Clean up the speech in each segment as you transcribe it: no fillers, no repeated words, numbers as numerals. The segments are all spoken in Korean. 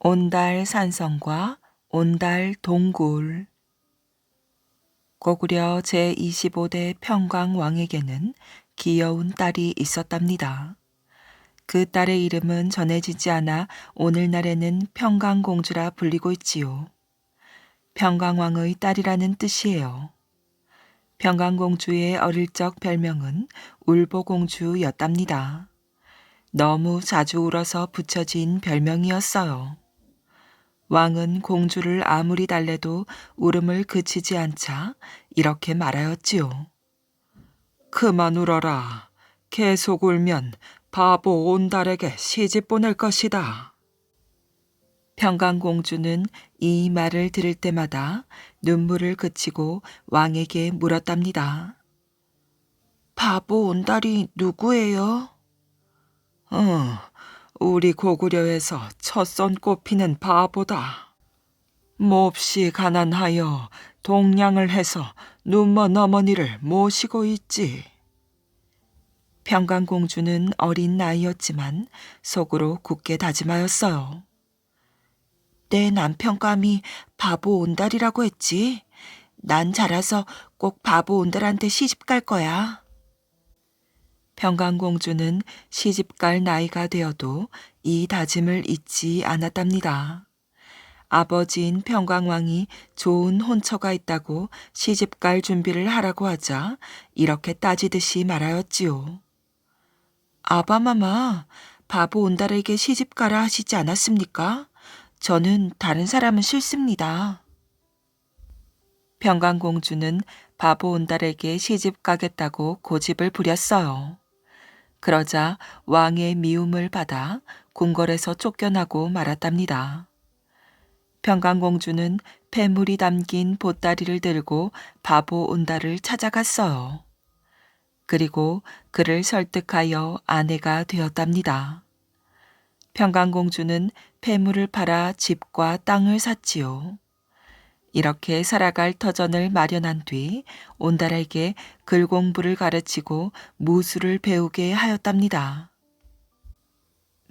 온달 산성과 온달 동굴. 고구려 제25대 평광왕에게는 귀여운 딸이 있었답니다. 그 딸의 이름은 전해지지 않아 오늘날에는 평강공주라 불리고 있지요. 평강왕의 딸이라는 뜻이에요. 평강공주의 어릴 적 별명은 울보공주였답니다. 너무 자주 울어서 붙여진 별명이었어요. 왕은 공주를 아무리 달래도 울음을 그치지 않자 이렇게 말하였지요. 그만 울어라. 계속 울면 바보 온달에게 시집 보낼 것이다. 평강공주는 이 말을 들을 때마다 눈물을 그치고 왕에게 물었답니다. 바보 온달이 누구예요? 우리 고구려에서 첫선 꼽히는 바보다. 몹시 가난하여 동량을 해서 눈먼 어머니를 모시고 있지. 평강공주는 어린 나이였지만 속으로 굳게 다짐하였어요. 내 남편감이 바보 온달이라고 했지. 난 자라서 꼭 바보 온달한테 시집 갈 거야. 평강공주는 시집갈 나이가 되어도 이 다짐을 잊지 않았답니다. 아버지인 평강왕이 좋은 혼처가 있다고 시집갈 준비를 하라고 하자 이렇게 따지듯이 말하였지요. 아바마마, 바보 온달에게 시집가라 하시지 않았습니까? 저는 다른 사람은 싫습니다. 평강공주는 바보 온달에게 시집 가겠다고 고집을 부렸어요. 그러자 왕의 미움을 받아 궁궐에서 쫓겨나고 말았답니다. 평강공주는 폐물이 담긴 보따리를 들고 바보 온달을 찾아갔어요. 그리고 그를 설득하여 아내가 되었답니다. 평강공주는 폐물을 팔아 집과 땅을 샀지요. 이렇게 살아갈 터전을 마련한 뒤 온달에게 글 공부를 가르치고 무술을 배우게 하였답니다.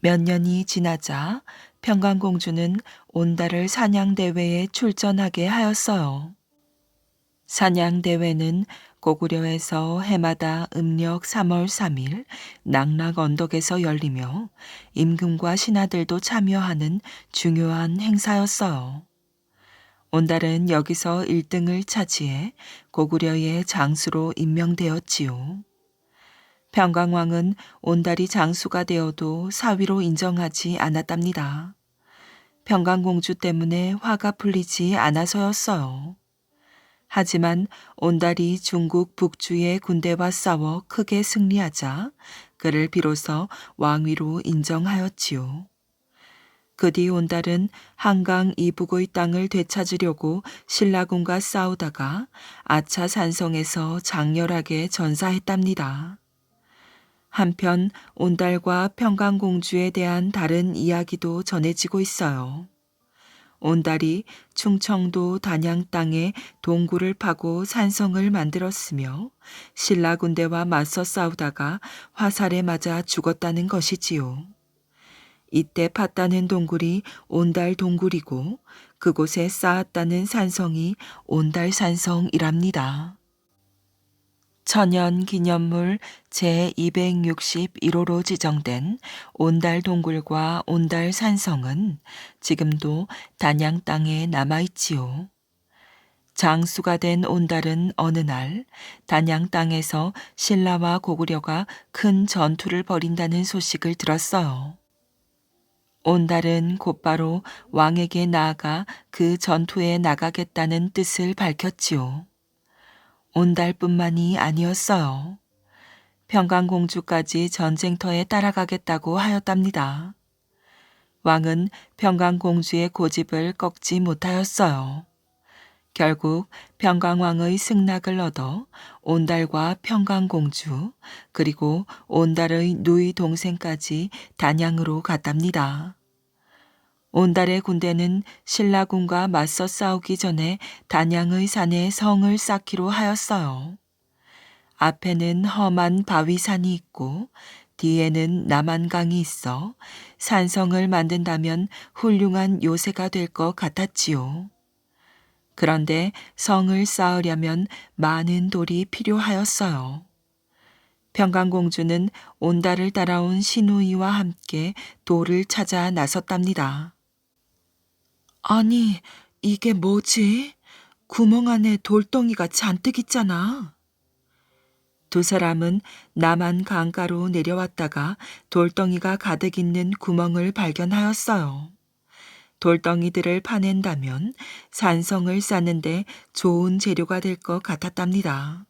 몇 년이 지나자 평강공주는 온달을 사냥대회에 출전하게 하였어요. 사냥대회는 고구려에서 해마다 음력 3월 3일 낙락 언덕에서 열리며 임금과 신하들도 참여하는 중요한 행사였어요. 온달은 여기서 1등을 차지해 고구려의 장수로 임명되었지요. 평강왕은 온달이 장수가 되어도 사위로 인정하지 않았답니다. 평강공주 때문에 화가 풀리지 않아서였어요. 하지만 온달이 중국 북주의 군대와 싸워 크게 승리하자 그를 비로소 왕위로 인정하였지요. 그 뒤 온달은 한강 이북의 땅을 되찾으려고 신라군과 싸우다가 아차산성에서 장렬하게 전사했답니다. 한편 온달과 평강공주에 대한 다른 이야기도 전해지고 있어요. 온달이 충청도 단양 땅에 동굴을 파고 산성을 만들었으며 신라 군대와 맞서 싸우다가 화살에 맞아 죽었다는 것이지요. 이때 팠다는 동굴이 온달 동굴이고 그곳에 쌓았다는 산성이 온달산성이랍니다. 천연기념물 제261호로 지정된 온달 동굴과 온달 산성은 지금도 단양 땅에 남아있지요. 장수가 된 온달은 어느 날 단양 땅에서 신라와 고구려가 큰 전투를 벌인다는 소식을 들었어요. 온달은 곧바로 왕에게 나아가 그 전투에 나가겠다는 뜻을 밝혔지요. 온달뿐만이 아니었어요. 평강공주까지 전쟁터에 따라가겠다고 하였답니다. 왕은 평강공주의 고집을 꺾지 못하였어요. 결국 평강왕의 승낙을 얻어 온달과 평강공주 그리고 온달의 누이 동생까지 단양으로 갔답니다. 온달의 군대는 신라군과 맞서 싸우기 전에 단양의 산에 성을 쌓기로 하였어요. 앞에는 험한 바위산이 있고 뒤에는 남한강이 있어 산성을 만든다면 훌륭한 요새가 될 것 같았지요. 그런데 성을 쌓으려면 많은 돌이 필요하였어요. 평강공주는 온달을 따라온 시누이와 함께 돌을 찾아 나섰답니다. 아니, 이게 뭐지? 구멍 안에 돌덩이가 잔뜩 있잖아. 두 사람은 남한 강가로 내려왔다가 돌덩이가 가득 있는 구멍을 발견하였어요. 돌덩이들을 파낸다면 산성을 쌓는데 좋은 재료가 될 것 같았답니다.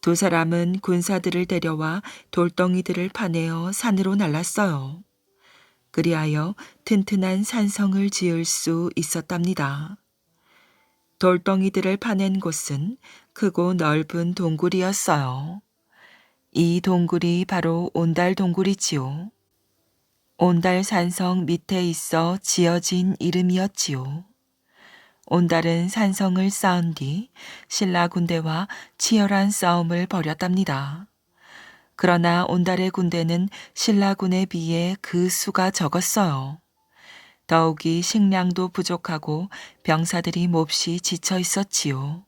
두 사람은 군사들을 데려와 돌덩이들을 파내어 산으로 날랐어요. 그리하여 튼튼한 산성을 지을 수 있었답니다. 돌덩이들을 파낸 곳은 크고 넓은 동굴이었어요. 이 동굴이 바로 온달 동굴이지요. 온달 산성 밑에 있어 지어진 이름이었지요. 온달은 산성을 쌓은 뒤 신라 군대와 치열한 싸움을 벌였답니다. 그러나 온달의 군대는 신라군에 비해 그 수가 적었어요. 더욱이 식량도 부족하고 병사들이 몹시 지쳐 있었지요.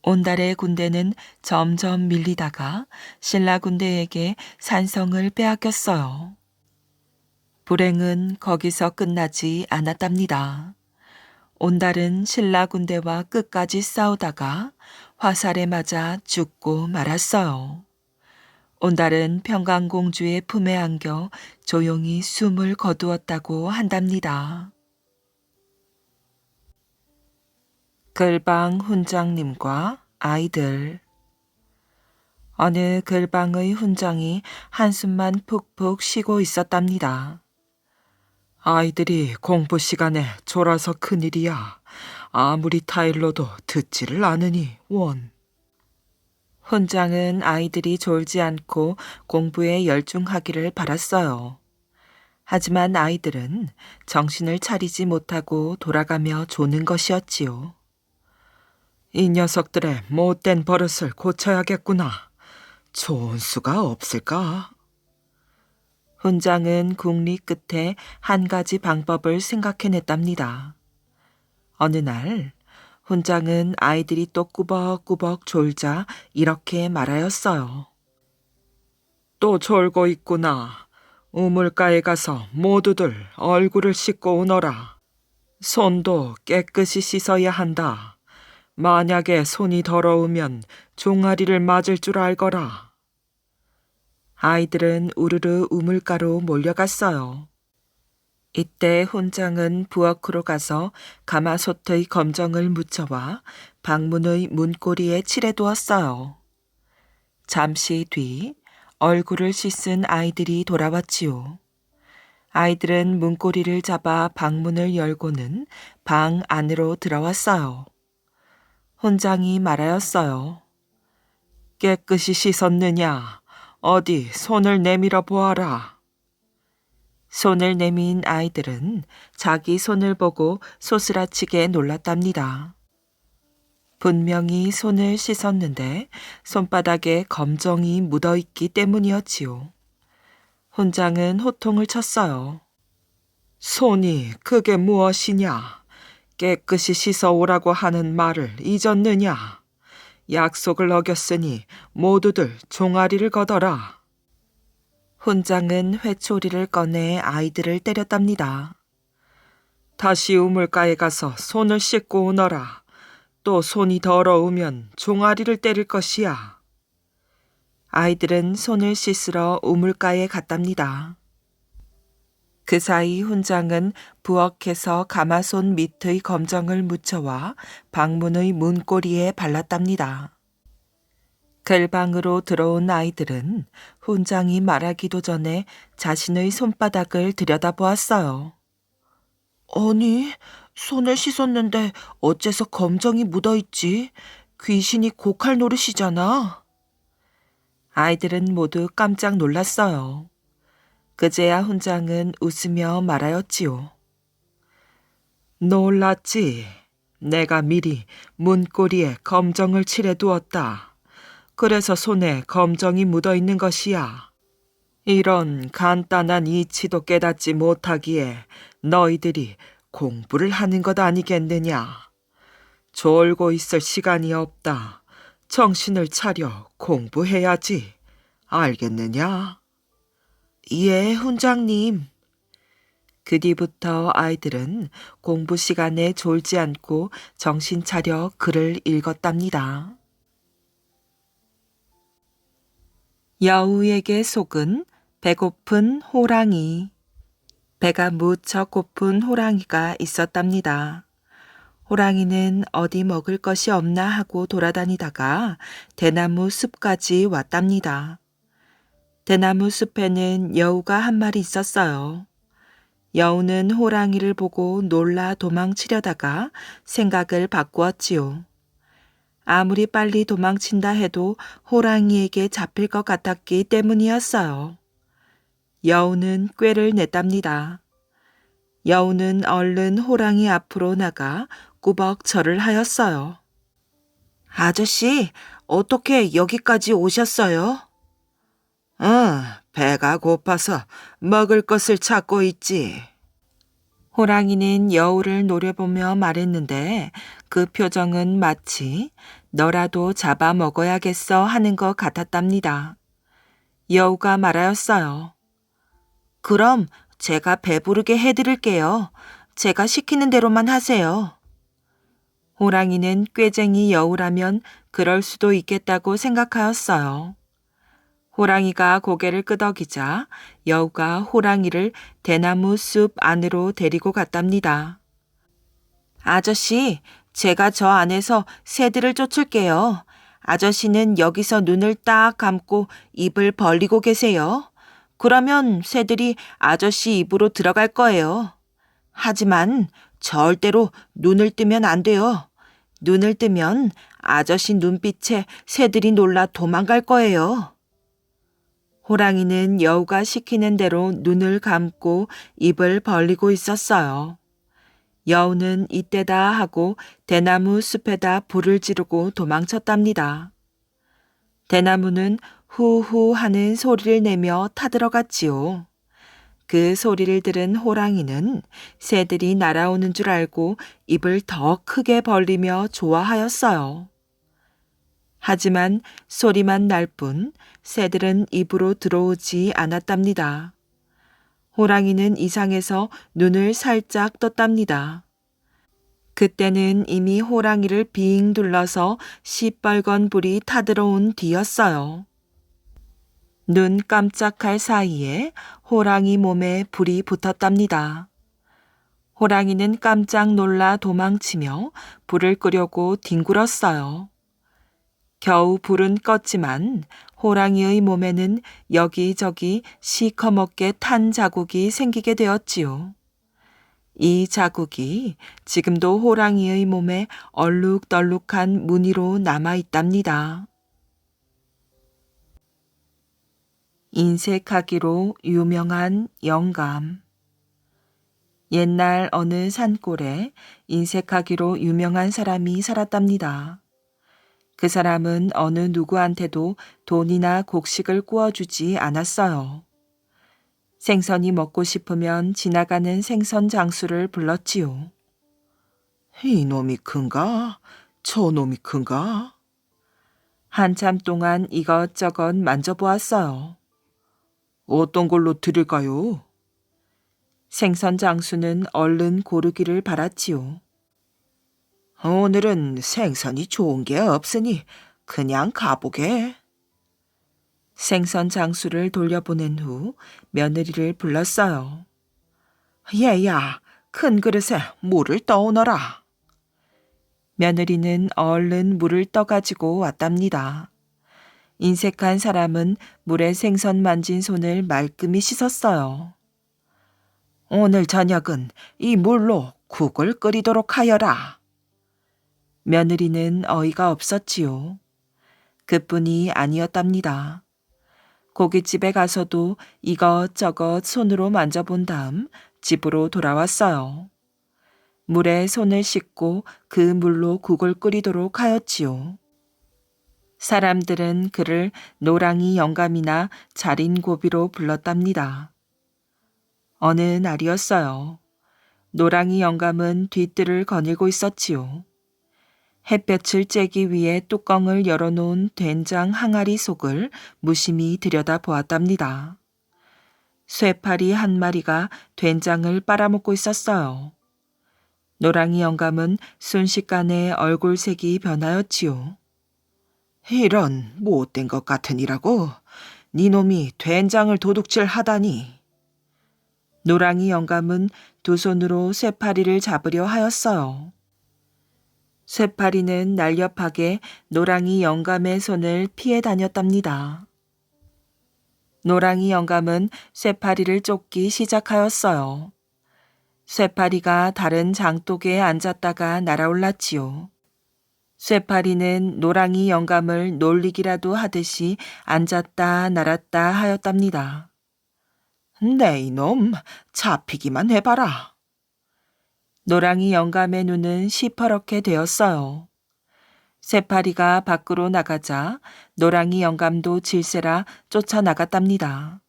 온달의 군대는 점점 밀리다가 신라 군대에게 산성을 빼앗겼어요. 불행은 거기서 끝나지 않았답니다. 온달은 신라 군대와 끝까지 싸우다가 화살에 맞아 죽고 말았어요. 온달은 평강공주의 품에 안겨 조용히 숨을 거두었다고 한답니다. 글방 훈장님과 아이들. 어느 글방의 훈장이 한숨만 푹푹 쉬고 있었답니다. 아이들이 공부 시간에 졸아서 큰일이야. 아무리 타일러도 듣지를 않으니 원. 훈장은 아이들이 졸지 않고 공부에 열중하기를 바랐어요. 하지만 아이들은 정신을 차리지 못하고 돌아가며 조는 것이었지요. 이 녀석들의 못된 버릇을 고쳐야겠구나. 좋은 수가 없을까? 훈장은 궁리 끝에 한 가지 방법을 생각해냈답니다. 어느 날 훈장은 아이들이 또 꾸벅꾸벅 졸자 이렇게 말하였어요. 또 졸고 있구나. 우물가에 가서 모두들 얼굴을 씻고 오너라. 손도 깨끗이 씻어야 한다. 만약에 손이 더러우면 종아리를 맞을 줄 알거라. 아이들은 우르르 우물가로 몰려갔어요. 이때 훈장은 부엌으로 가서 가마솥의 검정을 묻혀와 방문의 문고리에 칠해두었어요. 잠시 뒤 얼굴을 씻은 아이들이 돌아왔지요. 아이들은 문고리를 잡아 방문을 열고는 방 안으로 들어왔어요. 훈장이 말하였어요. 깨끗이 씻었느냐? 어디 손을 내밀어 보아라. 손을 내민 아이들은 자기 손을 보고 소스라치게 놀랐답니다. 분명히 손을 씻었는데 손바닥에 검정이 묻어있기 때문이었지요. 훈장은 호통을 쳤어요. 손이 그게 무엇이냐? 깨끗이 씻어오라고 하는 말을 잊었느냐? 약속을 어겼으니 모두들 종아리를 걷어라. 훈장은 회초리를 꺼내 아이들을 때렸답니다. 다시 우물가에 가서 손을 씻고 오너라. 또 손이 더러우면 종아리를 때릴 것이야. 아이들은 손을 씻으러 우물가에 갔답니다. 그 사이 훈장은 부엌에서 가마솥 밑의 검정을 묻혀와 방문의 문고리에 발랐답니다. 글방으로 들어온 아이들은 훈장이 말하기도 전에 자신의 손바닥을 들여다보았어요. 아니, 손을 씻었는데 어째서 검정이 묻어있지? 귀신이 고칼 노릇이잖아. 아이들은 모두 깜짝 놀랐어요. 그제야 훈장은 웃으며 말하였지요. 놀랐지. 내가 미리 문고리에 검정을 칠해두었다. 그래서 손에 검정이 묻어 있는 것이야. 이런 간단한 이치도 깨닫지 못하기에 너희들이 공부를 하는 것 아니겠느냐. 졸고 있을 시간이 없다. 정신을 차려 공부해야지. 알겠느냐? 예, 훈장님. 그 뒤부터 아이들은 공부 시간에 졸지 않고 정신 차려 글을 읽었답니다. 여우에게 속은 배고픈 호랑이. 배가 무척 고픈 호랑이가 있었답니다. 호랑이는 어디 먹을 것이 없나 하고 돌아다니다가 대나무 숲까지 왔답니다. 대나무 숲에는 여우가 한 마리 있었어요. 여우는 호랑이를 보고 놀라 도망치려다가 생각을 바꾸었지요. 아무리 빨리 도망친다 해도 호랑이에게 잡힐 것 같았기 때문이었어요. 여우는 꾀를 냈답니다. 여우는 얼른 호랑이 앞으로 나가 꾸벅 절을 하였어요. 아저씨, 어떻게 여기까지 오셨어요? 배가 고파서 먹을 것을 찾고 있지. 호랑이는 여우를 노려보며 말했는데 그 표정은 마치 너라도 잡아 먹어야겠어 하는 것 같았답니다. 여우가 말하였어요. 그럼 제가 배부르게 해드릴게요. 제가 시키는 대로만 하세요. 호랑이는 꾀쟁이 여우라면 그럴 수도 있겠다고 생각하였어요. 호랑이가 고개를 끄덕이자 여우가 호랑이를 대나무 숲 안으로 데리고 갔답니다. 아저씨, 제가 저 안에서 새들을 쫓을게요. 아저씨는 여기서 눈을 딱 감고 입을 벌리고 계세요. 그러면 새들이 아저씨 입으로 들어갈 거예요. 하지만 절대로 눈을 뜨면 안 돼요. 눈을 뜨면 아저씨 눈빛에 새들이 놀라 도망갈 거예요. 호랑이는 여우가 시키는 대로 눈을 감고 입을 벌리고 있었어요. 여우는 이때다 하고 대나무 숲에다 불을 지르고 도망쳤답니다. 대나무는 후후 하는 소리를 내며 타들어갔지요. 그 소리를 들은 호랑이는 새들이 날아오는 줄 알고 입을 더 크게 벌리며 좋아하였어요. 하지만 소리만 날 뿐 새들은 입으로 들어오지 않았답니다. 호랑이는 이상해서 눈을 살짝 떴답니다. 그때는 이미 호랑이를 빙 둘러서 시뻘건 불이 타들어온 뒤였어요. 눈 깜짝할 사이에 호랑이 몸에 불이 붙었답니다. 호랑이는 깜짝 놀라 도망치며 불을 끄려고 뒹굴었어요. 겨우 불은 껐지만 호랑이의 몸에는 여기저기 시커멓게 탄 자국이 생기게 되었지요. 이 자국이 지금도 호랑이의 몸에 얼룩덜룩한 무늬로 남아있답니다. 인색하기로 유명한 영감. 옛날 어느 산골에 인색하기로 유명한 사람이 살았답니다. 그 사람은 어느 누구한테도 돈이나 곡식을 구워주지 않았어요. 생선이 먹고 싶으면 지나가는 생선 장수를 불렀지요. 이놈이 큰가? 저놈이 큰가? 한참 동안 이것저것 만져보았어요. 어떤 걸로 드릴까요? 생선 장수는 얼른 고르기를 바랐지요. 오늘은 생선이 좋은 게 없으니 그냥 가보게. 생선 장수를 돌려보낸 후 며느리를 불렀어요. 얘야, 큰 그릇에 물을 떠오너라. 며느리는 얼른 물을 떠가지고 왔답니다. 인색한 사람은 물에 생선 만진 손을 말끔히 씻었어요. 오늘 저녁은 이 물로 국을 끓이도록 하여라. 며느리는 어이가 없었지요. 그뿐이 아니었답니다. 고깃집에 가서도 이것저것 손으로 만져본 다음 집으로 돌아왔어요. 물에 손을 씻고 그 물로 국을 끓이도록 하였지요. 사람들은 그를 노랑이 영감이나 자린고비로 불렀답니다. 어느 날이었어요. 노랑이 영감은 뒤뜰을 거닐고 있었지요. 햇볕을 쬐기 위해 뚜껑을 열어놓은 된장 항아리 속을 무심히 들여다보았답니다. 쇠파리 한 마리가 된장을 빨아먹고 있었어요. 노랑이 영감은 순식간에 얼굴색이 변하였지요. 이런 못된 것 같으니라고 네 놈이 된장을 도둑질 하다니. 노랑이 영감은 두 손으로 쇠파리를 잡으려 하였어요. 쇠파리는 날렵하게 노랑이 영감의 손을 피해 다녔답니다. 노랑이 영감은 쇠파리를 쫓기 시작하였어요. 쇠파리가 다른 장독에 앉았다가 날아올랐지요. 쇠파리는 노랑이 영감을 놀리기라도 하듯이 앉았다 날았다 하였답니다. 네 이놈, 잡히기만 해봐라. 노랑이 영감의 눈은 시퍼렇게 되었어요. 쇠파리가 밖으로 나가자 노랑이 영감도 질세라 쫓아나갔답니다.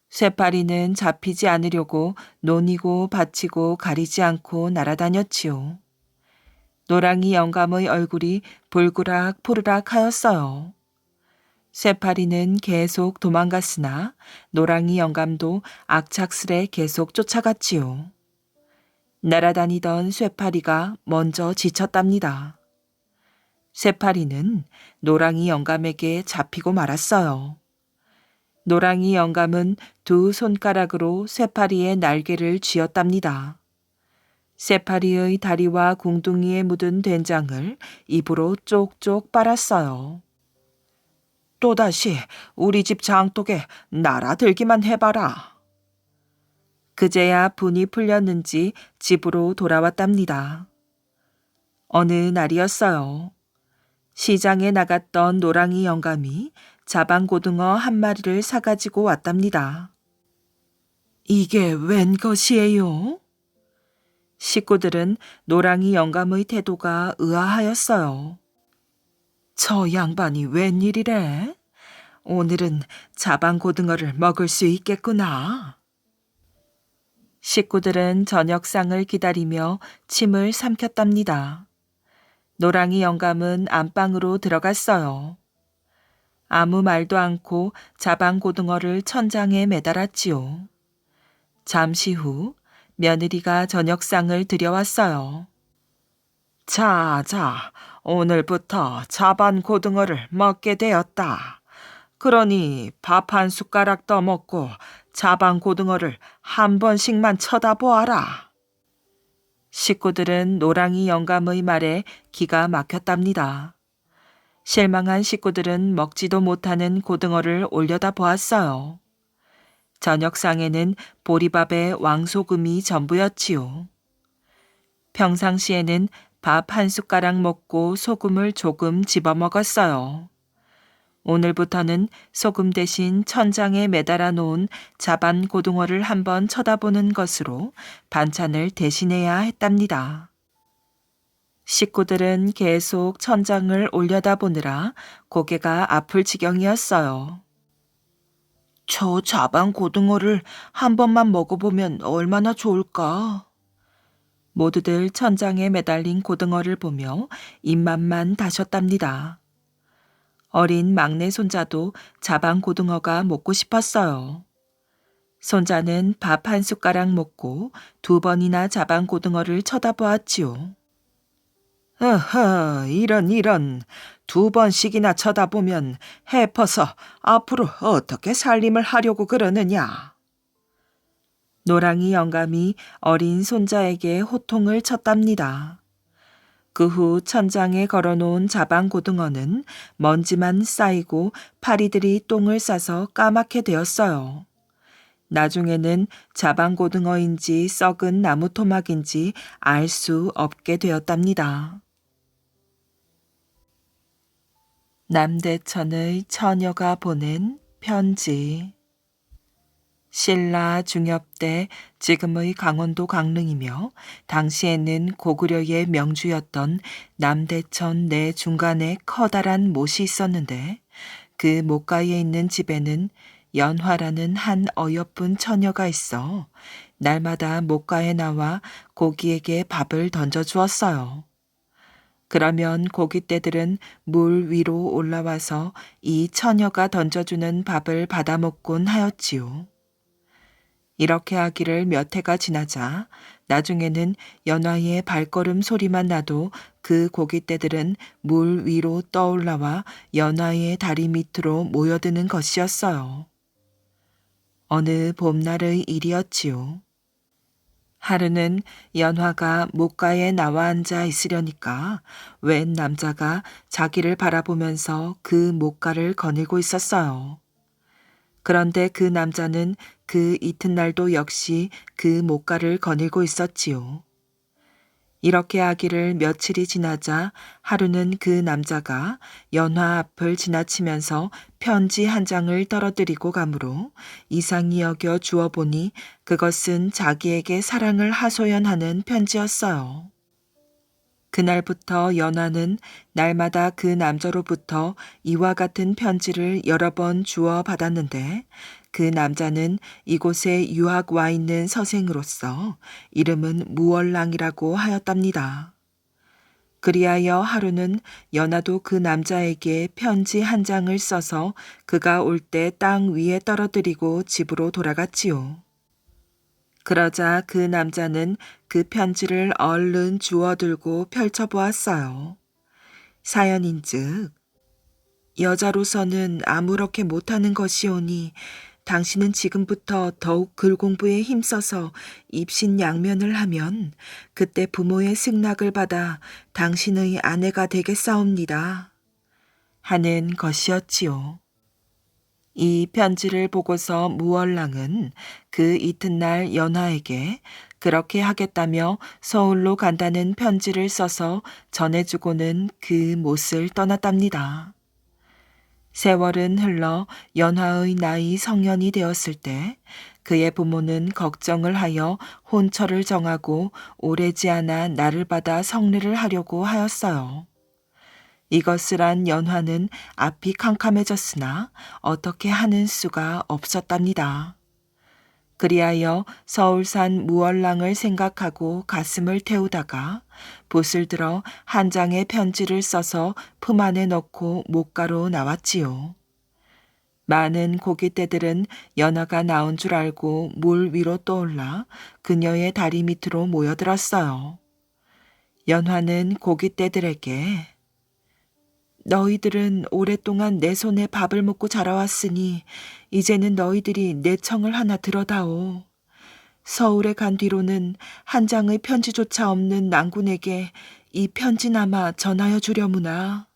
쇠파리는 잡히지 않으려고 논이고 받치고 가리지 않고 날아다녔지요. 노랑이 영감의 얼굴이 불그락 포르락 하였어요. 쇠파리는 계속 도망갔으나 노랑이 영감도 악착스레 계속 쫓아갔지요. 날아다니던 쇠파리가 먼저 지쳤답니다. 쇠파리는 노랑이 영감에게 잡히고 말았어요. 노랑이 영감은 두 손가락으로 쇠파리의 날개를 쥐었답니다. 쇠파리의 다리와 궁둥이에 묻은 된장을 입으로 쪽쪽 빨았어요. 또다시 우리 집 장독에 날아들기만 해봐라. 그제야 분이 풀렸는지 집으로 돌아왔답니다. 어느 날이었어요. 시장에 나갔던 노랑이 영감이 자방고등어 한 마리를 사가지고 왔답니다. 이게 웬 것이에요? 식구들은 노랑이 영감의 태도가 의아하였어요. 저 양반이 웬일이래? 오늘은 자방고등어를 먹을 수 있겠구나. 식구들은 저녁상을 기다리며 침을 삼켰답니다. 노랑이 영감은 안방으로 들어갔어요. 아무 말도 않고 자방고등어를 천장에 매달았지요. 잠시 후 며느리가 저녁상을 들여왔어요. 자, 오늘부터 자반고등어를 먹게 되었다. 그러니 밥 한 숟가락 떠먹고 자반고등어를 한 번씩만 쳐다보아라. 식구들은 노랑이 영감의 말에 기가 막혔답니다. 실망한 식구들은 먹지도 못하는 고등어를 올려다 보았어요. 저녁상에는 보리밥에 왕소금이 전부였지요. 평상시에는 밥 한 숟가락 먹고 소금을 조금 집어먹었어요. 오늘부터는 소금 대신 천장에 매달아 놓은 자반 고등어를 한번 쳐다보는 것으로 반찬을 대신해야 했답니다. 식구들은 계속 천장을 올려다보느라 고개가 아플 지경이었어요. 저 자반 고등어를 한 번만 먹어보면 얼마나 좋을까? 모두들 천장에 매달린 고등어를 보며 입맛만 다셨답니다. 어린 막내 손자도 자반 고등어가 먹고 싶었어요. 손자는 밥 한 숟가락 먹고 두 번이나 자반 고등어를 쳐다보았지요. 이런. 두 번씩이나 쳐다보면 해퍼서 앞으로 어떻게 살림을 하려고 그러느냐. 노랑이 영감이 어린 손자에게 호통을 쳤답니다. 그 후 천장에 걸어놓은 자방고등어는 먼지만 쌓이고 파리들이 똥을 싸서 까맣게 되었어요. 나중에는 자방고등어인지 썩은 나무토막인지 알 수 없게 되었답니다. 남대천의 처녀가 보낸 편지. 신라 중엽 때 지금의 강원도 강릉이며 당시에는 고구려의 명주였던 남대천 내 중간에 커다란 못이 있었는데 그 못가에 있는 집에는 연화라는 한 어여쁜 처녀가 있어 날마다 못가에 나와 고기에게 밥을 던져 주었어요. 그러면 고깃대들은 물 위로 올라와서 이 처녀가 던져주는 밥을 받아먹곤 하였지요. 이렇게 하기를 몇 해가 지나자 나중에는 연화의 발걸음 소리만 나도 그 고깃대들은 물 위로 떠올라와 연화의 다리 밑으로 모여드는 것이었어요. 어느 봄날의 일이었지요. 하루는 연화가 못가에 나와 앉아 있으려니까 웬 남자가 자기를 바라보면서 그 못가를 거닐고 있었어요. 그런데 그 남자는 그 이튿날도 역시 그 못가를 거닐고 있었지요. 이렇게 하기를 며칠이 지나자 하루는 그 남자가 연화 앞을 지나치면서 편지 한 장을 떨어뜨리고 가므로 이상히 여겨 주어보니 그것은 자기에게 사랑을 하소연하는 편지였어요. 그날부터 연화는 날마다 그 남자로부터 이와 같은 편지를 여러 번 주워 받았는데 그 남자는 이곳에 유학 와 있는 서생으로서 이름은 무월랑이라고 하였답니다. 그리하여 하루는 연화도 그 남자에게 편지 한 장을 써서 그가 올 때 땅 위에 떨어뜨리고 집으로 돌아갔지요. 그러자 그 남자는 그 편지를 얼른 주워들고 펼쳐보았어요. 사연인즉 여자로서는 아무렇게 못하는 것이오니 당신은 지금부터 더욱 글 공부에 힘써서 입신양면을 하면 그때 부모의 승낙을 받아 당신의 아내가 되겠사옵니다. 하는 것이었지요. 이 편지를 보고서 무월랑은 그 이튿날 연화에게 그렇게 하겠다며 서울로 간다는 편지를 써서 전해주고는 그 못을 떠났답니다. 세월은 흘러 연화의 나이 성년이 되었을 때 그의 부모는 걱정을 하여 혼처를 정하고 오래지 않아 날을 받아 성례를 하려고 하였어요. 이것을 안 연화는 앞이 캄캄해졌으나 어떻게 하는 수가 없었답니다. 그리하여 서울산 무월랑을 생각하고 가슴을 태우다가 붓을 들어 한 장의 편지를 써서 품 안에 넣고 못가로 나왔지요. 많은 고깃대들은 연화가 나온 줄 알고 물 위로 떠올라 그녀의 다리 밑으로 모여들었어요. 연화는 고깃대들에게 너희들은 오랫동안 내 손에 밥을 먹고 자라왔으니 이제는 너희들이 내 청을 하나 들어다오. 서울에 간 뒤로는 한 장의 편지조차 없는 낭군에게 이 편지나마 전하여 주려무나.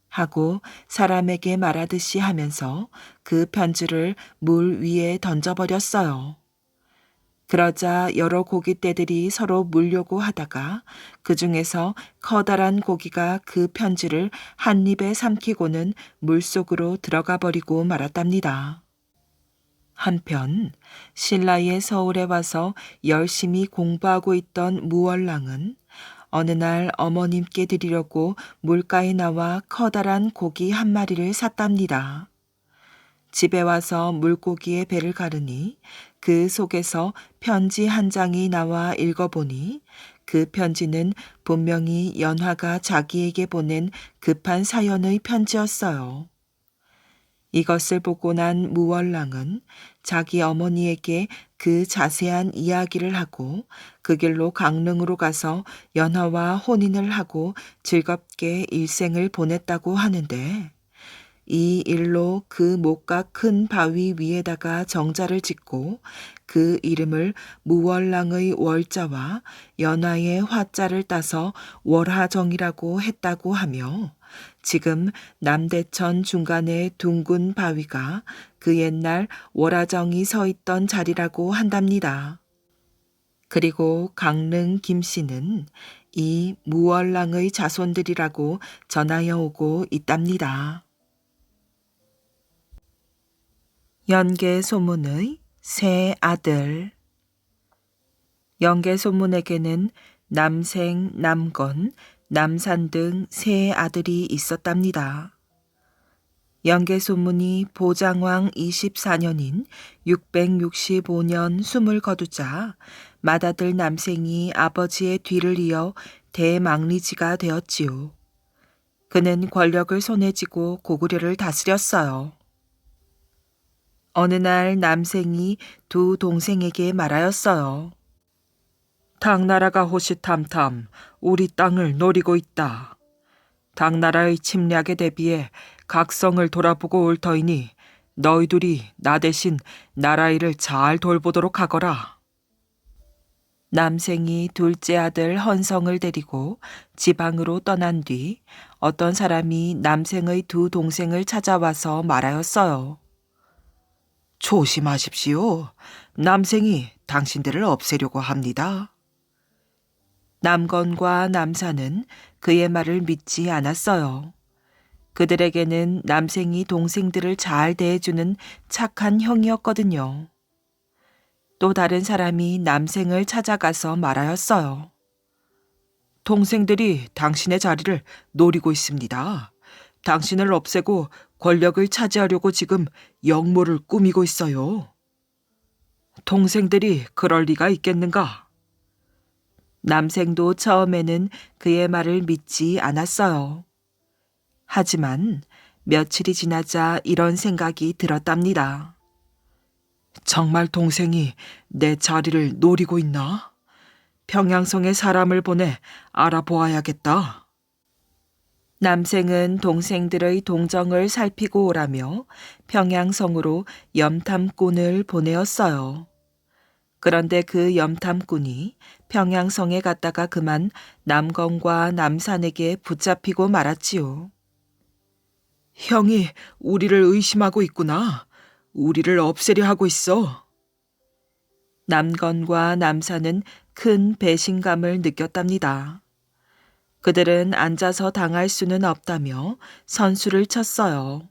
하고 사람에게 말하듯이 하면서 그 편지를 물 위에 던져버렸어요. 그러자 여러 고깃대들이 서로 물려고 하다가 그 중에서 커다란 고기가 그 편지를 한 입에 삼키고는 물속으로 들어가 버리고 말았답니다. 한편 신라의 서울에 와서 열심히 공부하고 있던 무월랑은 어느 날 어머님께 드리려고 물가에 나와 커다란 고기 한 마리를 샀답니다. 집에 와서 물고기의 배를 가르니 그 속에서 편지 한 장이 나와 읽어보니 그 편지는 분명히 연화가 자기에게 보낸 급한 사연의 편지였어요. 이것을 보고 난 무월랑은 자기 어머니에게 그 자세한 이야기를 하고 그 길로 강릉으로 가서 연화와 혼인을 하고 즐겁게 일생을 보냈다고 하는데 이 일로 그 못가 큰 바위 위에다가 정자를 짓고 그 이름을 무월랑의 월자와 연화의 화자를 따서 월하정이라고 했다고 하며 지금 남대천 중간의 둥근 바위가 그 옛날 월하정이 서 있던 자리라고 한답니다. 그리고 강릉 김씨는 이 무월랑의 자손들이라고 전하여 오고 있답니다. 연개 소문의 세 아들. 영계소문에게는 남생, 남건, 남산 등 세 아들이 있었답니다. 영계소문이 보장왕 24년인 665년 숨을 거두자 맏아들 남생이 아버지의 뒤를 이어 대망리지가 되었지요. 그는 권력을 손에 쥐고 고구려를 다스렸어요. 어느 날 남생이 두 동생에게 말하였어요. 당나라가 호시탐탐 우리 땅을 노리고 있다. 당나라의 침략에 대비해 각성을 돌아보고 올 터이니 너희들이 나 대신 나라 일을 잘 돌보도록 하거라. 남생이 둘째 아들 헌성을 데리고 지방으로 떠난 뒤 어떤 사람이 남생의 두 동생을 찾아와서 말하였어요. 조심하십시오. 남생이 당신들을 없애려고 합니다. 남건과 남산은 그의 말을 믿지 않았어요. 그들에게는 남생이 동생들을 잘 대해주는 착한 형이었거든요. 또 다른 사람이 남생을 찾아가서 말하였어요. 동생들이 당신의 자리를 노리고 있습니다. 당신을 없애고 권력을 차지하려고 지금 역모를 꾸미고 있어요. 동생들이 그럴 리가 있겠는가? 남생도 처음에는 그의 말을 믿지 않았어요. 하지만 며칠이 지나자 이런 생각이 들었답니다. 정말 동생이 내 자리를 노리고 있나? 평양성에 사람을 보내 알아보아야겠다. 남생은 동생들의 동정을 살피고 오라며 평양성으로 염탐꾼을 보내었어요. 그런데 그 염탐꾼이 평양성에 갔다가 그만 남건과 남산에게 붙잡히고 말았지요. 형이 우리를 의심하고 있구나. 우리를 없애려 하고 있어. 남건과 남산은 큰 배신감을 느꼈답니다. 그들은 앉아서 당할 수는 없다며 선수를 쳤어요.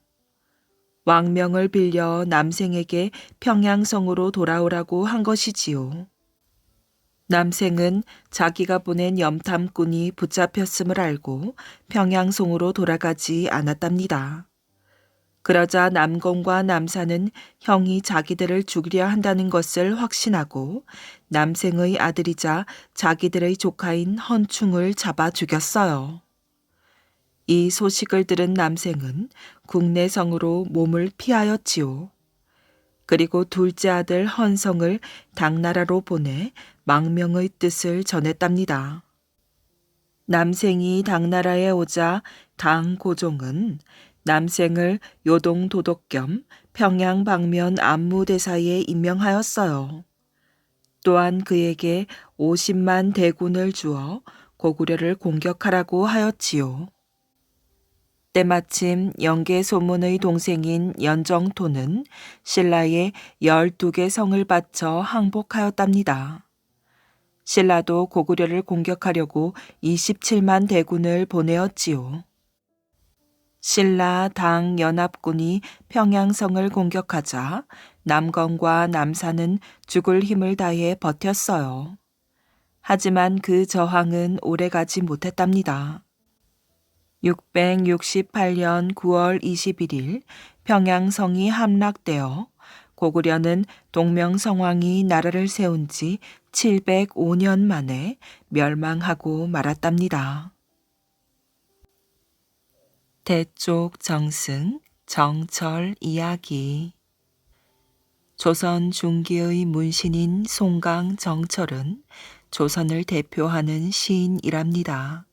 왕명을 빌려 남생에게 평양성으로 돌아오라고 한 것이지요. 남생은 자기가 보낸 염탐꾼이 붙잡혔음을 알고 평양성으로 돌아가지 않았답니다. 그러자 남건과 남산은 형이 자기들을 죽이려 한다는 것을 확신하고 남생의 아들이자 자기들의 조카인 헌충을 잡아 죽였어요. 이 소식을 들은 남생은 국내성으로 몸을 피하였지요. 그리고 둘째 아들 헌성을 당나라로 보내 망명의 뜻을 전했답니다. 남생이 당나라에 오자 당고종은 남생을 요동도독 겸 평양 방면 안무대사에 임명하였어요. 또한 그에게 50만 대군을 주어 고구려를 공격하라고 하였지요. 때마침 영계소문의 동생인 연정토는 신라에 12개 성을 바쳐 항복하였답니다. 신라도 고구려를 공격하려고 27만 대군을 보내었지요. 신라 당 연합군이 평양성을 공격하자 남건과 남산은 죽을 힘을 다해 버텼어요. 하지만 그 저항은 오래가지 못했답니다. 668년 9월 21일 평양성이 함락되어 고구려는 동명성왕이 나라를 세운 지 705년 만에 멸망하고 말았답니다. 대쪽 정승 정철 이야기. 조선 중기의 문신인 송강 정철은 조선을 대표하는 시인이랍니다.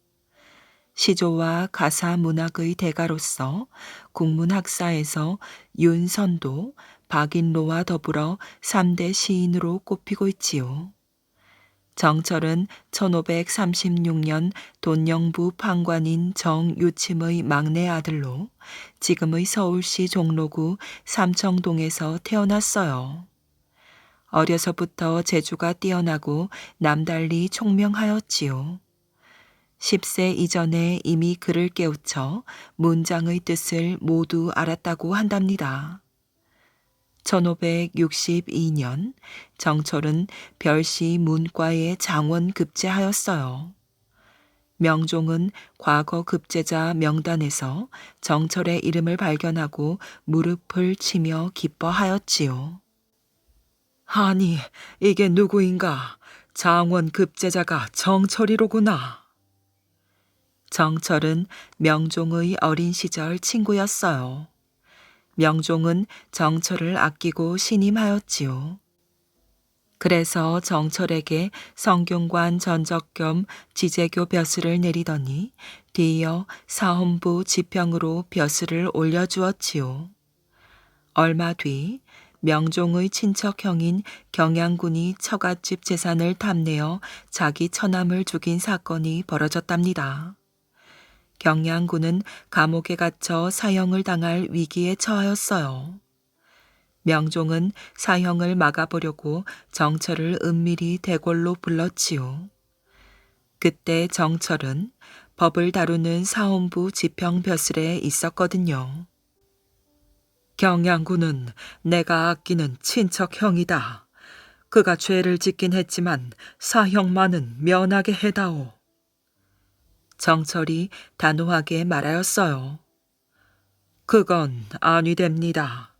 시조와 가사 문학의 대가로서 국문학사에서 윤선도, 박인로와 더불어 3대 시인으로 꼽히고 있지요. 정철은 1536년 돈영부 판관인 정유침의 막내 아들로 지금의 서울시 종로구 삼청동에서 태어났어요. 어려서부터 재주가 뛰어나고 남달리 총명하였지요. 10세 이전에 이미 그를 깨우쳐 문장의 뜻을 모두 알았다고 한답니다. 1562년 정철은 별시 문과에 장원 급제하였어요. 명종은 과거 급제자 명단에서 정철의 이름을 발견하고 무릎을 치며 기뻐하였지요. 아니, 이게 누구인가? 장원 급제자가 정철이로구나. 정철은 명종의 어린 시절 친구였어요. 명종은 정철을 아끼고 신임하였지요. 그래서 정철에게 성균관 전적 겸 지제교 벼슬을 내리더니 뒤이어 사헌부 지평으로 벼슬을 올려주었지요. 얼마 뒤 명종의 친척 형인 경양군이 처갓집 재산을 탐내어 자기 처남을 죽인 사건이 벌어졌답니다. 경양군은 감옥에 갇혀 사형을 당할 위기에 처하였어요. 명종은 사형을 막아보려고 정철을 은밀히 대궐로 불렀지요. 그때 정철은 법을 다루는 사헌부 지평 벼슬에 있었거든요. 경양군은 내가 아끼는 친척 형이다. 그가 죄를 짓긴 했지만 사형만은 면하게 해다오. 정철이 단호하게 말하였어요. 그건 아니 됩니다.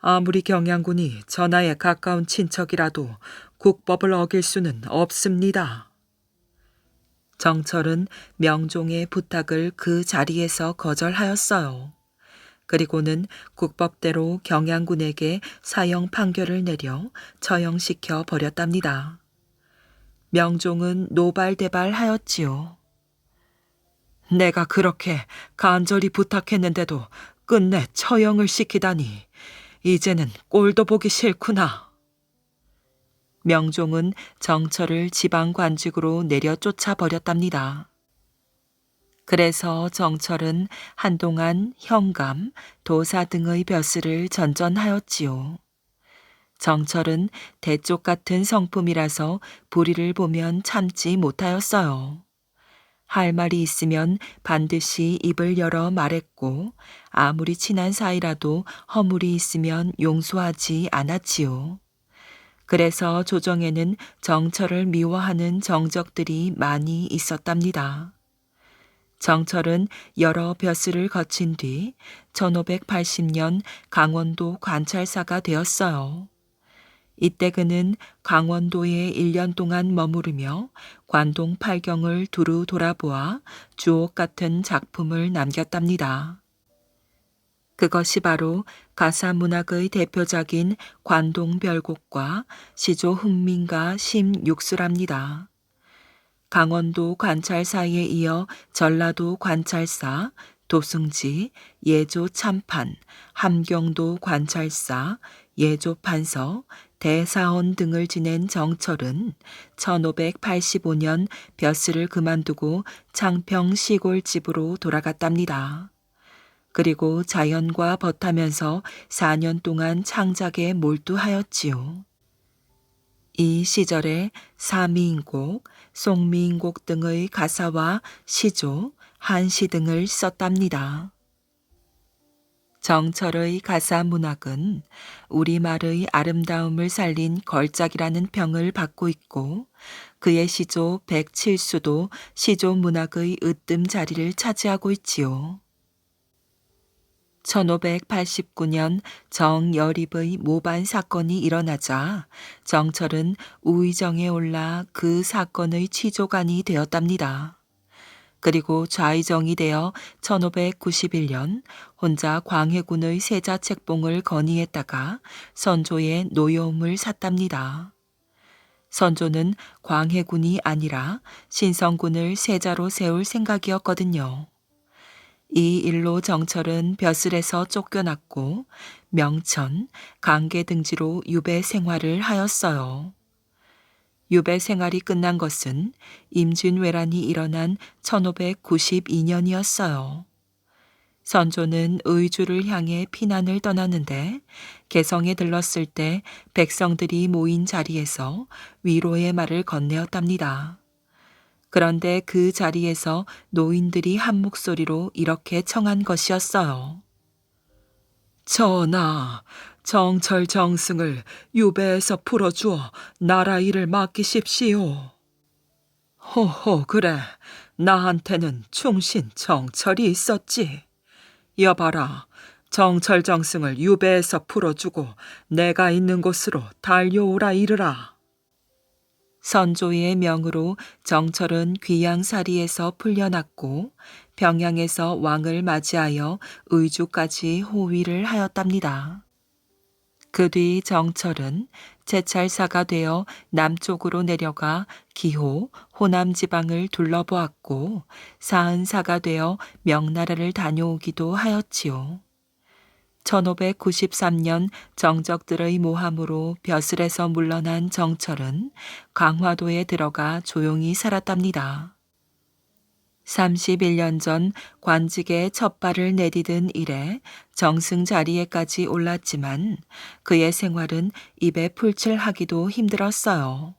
아무리 경양군이 전하에 가까운 친척이라도 국법을 어길 수는 없습니다. 정철은 명종의 부탁을 그 자리에서 거절하였어요. 그리고는 국법대로 경양군에게 사형 판결을 내려 처형시켜 버렸답니다. 명종은 노발대발하였지요. 내가 그렇게 간절히 부탁했는데도 끝내 처형을 시키다니 이제는 꼴도 보기 싫구나. 명종은 정철을 지방관직으로 내려 쫓아버렸답니다. 그래서 정철은 한동안 현감, 도사 등의 벼슬을 전전하였지요. 정철은 대쪽 같은 성품이라서 불의를 보면 참지 못하였어요. 할 말이 있으면 반드시 입을 열어 말했고 아무리 친한 사이라도 허물이 있으면 용서하지 않았지요. 그래서 조정에는 정철을 미워하는 정적들이 많이 있었답니다. 정철은 여러 벼슬을 거친 뒤 1580년 강원도 관찰사가 되었어요. 이때 그는 강원도에 1년 동안 머무르며 관동 팔경을 두루 돌아보아 주옥 같은 작품을 남겼답니다. 그것이 바로 가사문학의 대표작인 관동별곡과 시조 훈민가 심육수랍니다. 강원도 관찰사에 이어 전라도 관찰사, 도승지, 예조 참판, 함경도 관찰사, 예조 판서, 대사원 등을 지낸 정철은 1585년 벼슬을 그만두고 창평 시골집으로 돌아갔답니다. 그리고 자연과 벗하면서 4년 동안 창작에 몰두하였지요. 이 시절에 사미인곡, 송미인곡 등의 가사와 시조, 한시 등을 썼답니다. 정철의 가사 문학은 우리말의 아름다움을 살린 걸작이라는 평을 받고 있고 그의 시조 107수도 시조 문학의 으뜸 자리를 차지하고 있지요. 1589년 정여립의 모반 사건이 일어나자 정철은 우의정에 올라 그 사건의 취조관이 되었답니다. 그리고 좌의정이 되어 1591년 혼자 광해군의 세자 책봉을 건의했다가 선조의 노여움을 샀답니다. 선조는 광해군이 아니라 신성군을 세자로 세울 생각이었거든요. 이 일로 정철은 벼슬에서 쫓겨났고 명천, 강계 등지로 유배 생활을 하였어요. 유배 생활이 끝난 것은 임진왜란이 일어난 1592년이었어요. 선조는 의주를 향해 피난을 떠났는데 개성에 들렀을 때 백성들이 모인 자리에서 위로의 말을 건네었답니다. 그런데 그 자리에서 노인들이 한 목소리로 이렇게 청한 것이었어요. 전하, 정철 정승을 유배에서 풀어주어 나라 일을 맡기십시오. 호호, 그래. 나한테는 충신 정철이 있었지. 여봐라, 정철 정승을 유배에서 풀어주고 내가 있는 곳으로 달려오라 이르라. 선조의 명으로 정철은 귀양사리에서 풀려났고 병양에서 왕을 맞이하여 의주까지 호위를 하였답니다. 그 뒤 정철은 제찰사가 되어 남쪽으로 내려가 기호, 호남 지방을 둘러보았고 사은사가 되어 명나라를 다녀오기도 하였지요. 1593년 정적들의 모함으로 벼슬에서 물러난 정철은 강화도에 들어가 조용히 살았답니다. 31년 전 관직에 첫 발을 내디딘 이래 정승 자리에까지 올랐지만 그의 생활은 입에 풀칠하기도 힘들었어요.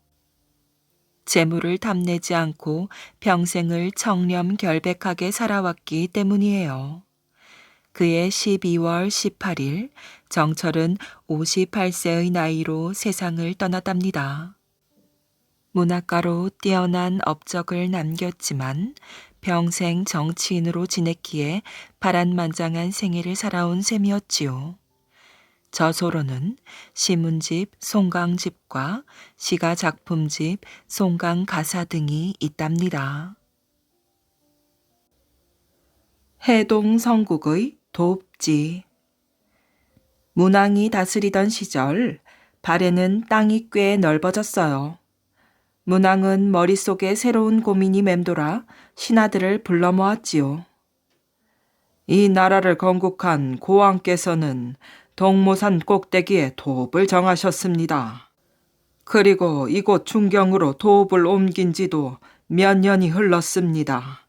재물을 탐내지 않고 평생을 청렴결백하게 살아왔기 때문이에요. 그의 12월 18일 정철은 58세의 나이로 세상을 떠났답니다. 문학가로 뛰어난 업적을 남겼지만 평생 정치인으로 지냈기에 파란만장한 생애를 살아온 셈이었지요. 저서로는 시문집 송강집과 시가작품집 송강가사 등이 있답니다. 해동성국의 돕지. 문왕이 다스리던 시절 발해는 땅이 꽤 넓어졌어요. 문왕은 머릿속에 새로운 고민이 맴돌아 신하들을 불러 모았지요. 이 나라를 건국한 고왕께서는 동모산 꼭대기에 도읍을 정하셨습니다. 그리고 이곳 중경으로 도읍을 옮긴 지도 몇 년이 흘렀습니다.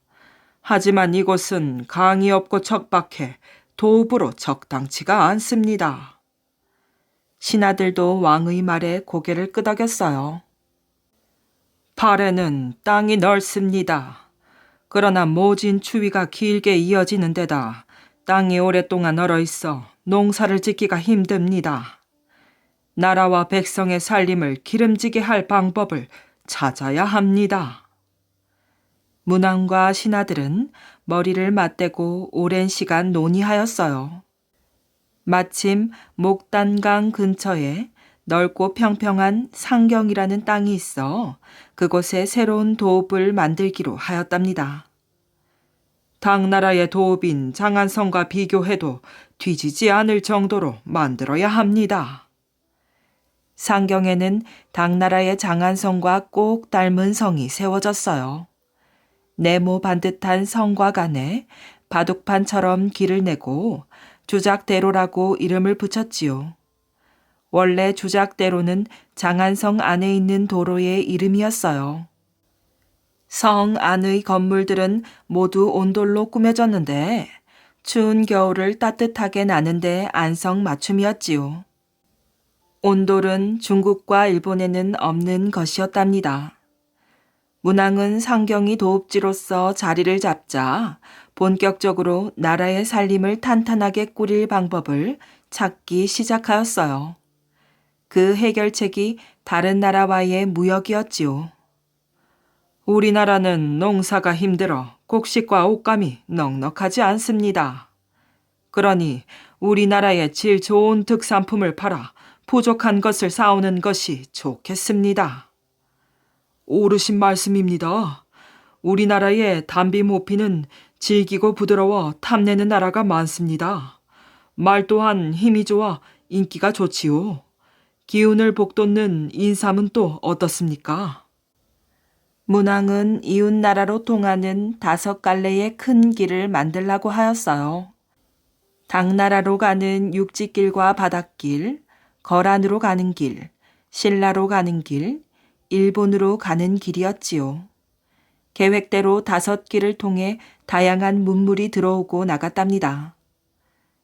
하지만 이곳은 강이 없고 척박해 도읍으로 적당치가 않습니다. 신하들도 왕의 말에 고개를 끄덕였어요. 발해는 땅이 넓습니다. 그러나 모진 추위가 길게 이어지는 데다 땅이 오랫동안 얼어있어 농사를 짓기가 힘듭니다. 나라와 백성의 살림을 기름지게 할 방법을 찾아야 합니다. 문왕과 신하들은 머리를 맞대고 오랜 시간 논의하였어요. 마침 목단강 근처에 넓고 평평한 상경이라는 땅이 있어 그곳에 새로운 도읍을 만들기로 하였답니다. 당나라의 도읍인 장안성과 비교해도 뒤지지 않을 정도로 만들어야 합니다. 상경에는 당나라의 장안성과 꼭 닮은 성이 세워졌어요. 네모 반듯한 성곽 안에 바둑판처럼 길을 내고 주작대로라고 이름을 붙였지요. 원래 주작대로는 장안성 안에 있는 도로의 이름이었어요. 성 안의 건물들은 모두 온돌로 꾸며졌는데 추운 겨울을 따뜻하게 나는데 안성맞춤이었지요. 온돌은 중국과 일본에는 없는 것이었답니다. 문왕은 상경이 도읍지로서 자리를 잡자 본격적으로 나라의 살림을 탄탄하게 꾸릴 방법을 찾기 시작하였어요. 그 해결책이 다른 나라와의 무역이었지요. 우리나라는 농사가 힘들어 곡식과 옷감이 넉넉하지 않습니다. 그러니 우리나라의 질 좋은 특산품을 팔아 부족한 것을 사오는 것이 좋겠습니다. 옳으신 말씀입니다. 우리나라의 단비 모피는 질기고 부드러워 탐내는 나라가 많습니다. 말 또한 힘이 좋아 인기가 좋지요. 기운을 북돋는 인삼은 또 어떻습니까? 문왕은 이웃나라로 통하는 5갈래의 큰 길을 만들라고 하였어요. 당나라로 가는 육지길과 바닷길, 거란으로 가는 길, 신라로 가는 길, 일본으로 가는 길이었지요. 계획대로 5길을 통해 다양한 문물이 들어오고 나갔답니다.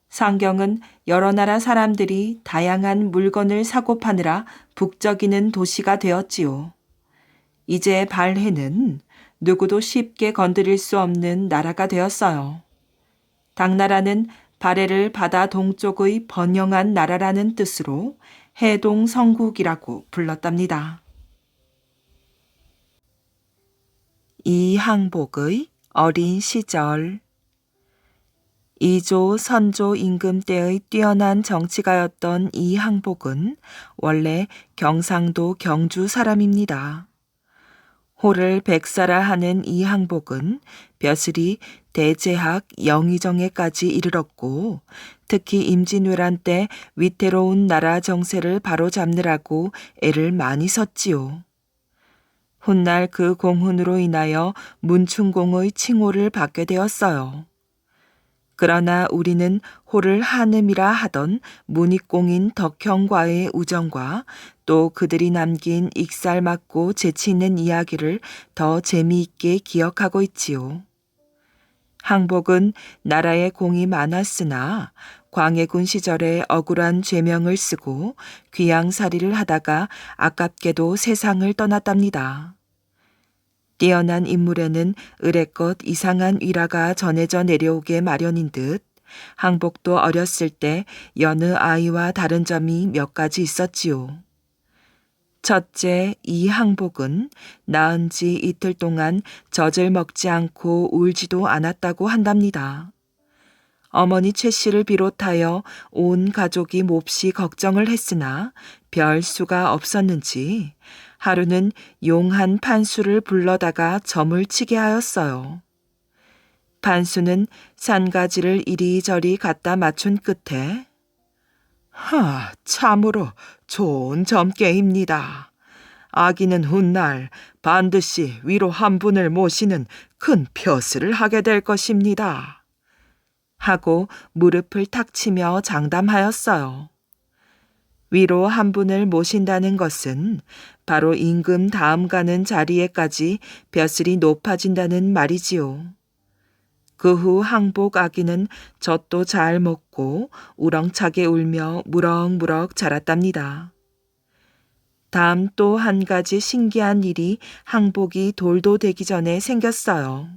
상경은 여러 나라 사람들이 다양한 물건을 사고 파느라 북적이는 도시가 되었지요. 이제 발해는 누구도 쉽게 건드릴 수 없는 나라가 되었어요. 당나라는 발해를 바다 동쪽의 번영한 나라라는 뜻으로 해동성국이라고 불렀답니다. 이항복의 어린 시절. 이조 선조 임금 때의 뛰어난 정치가였던 이항복은 원래 경상도 경주 사람입니다. 호를 백사라 하는 이항복은 벼슬이 대제학 영의정에까지 이르렀고 특히 임진왜란 때 위태로운 나라 정세를 바로잡느라고 애를 많이 썼지요. 훗날 그 공훈으로 인하여 문충공의 칭호를 받게 되었어요. 그러나 우리는 호를 한음이라 하던 문익공인 덕형과의 우정과 또 그들이 남긴 익살맞고 재치있는 이야기를 더 재미있게 기억하고 있지요. 항복은 나라에 공이 많았으나 광해군 시절에 억울한 죄명을 쓰고 귀양살이를 하다가 아깝게도 세상을 떠났답니다. 뛰어난 인물에는 의례껏 이상한 위라가 전해져 내려오게 마련인 듯 항복도 어렸을 때 여느 아이와 다른 점이 몇 가지 있었지요. 첫째, 이 항복은 낳은 지 이틀 동안 젖을 먹지 않고 울지도 않았다고 한답니다. 어머니 최 씨를 비롯하여 온 가족이 몹시 걱정을 했으나 별 수가 없었는지 하루는 용한 판수를 불러다가 점을 치게 하였어요. 판수는 산가지를 이리저리 갖다 맞춘 끝에 참으로 좋은 점괘입니다. 아기는 훗날 반드시 위로 한 분을 모시는 큰 벼슬을 하게 될 것입니다. 하고 무릎을 탁 치며 장담하였어요. 위로 한 분을 모신다는 것은 바로 임금 다음 가는 자리에까지 벼슬이 높아진다는 말이지요. 그 후 항복 아기는 젖도 잘 먹고 우렁차게 울며 무럭무럭 자랐답니다. 다음 또 한 가지 신기한 일이 항복이 돌도 되기 전에 생겼어요.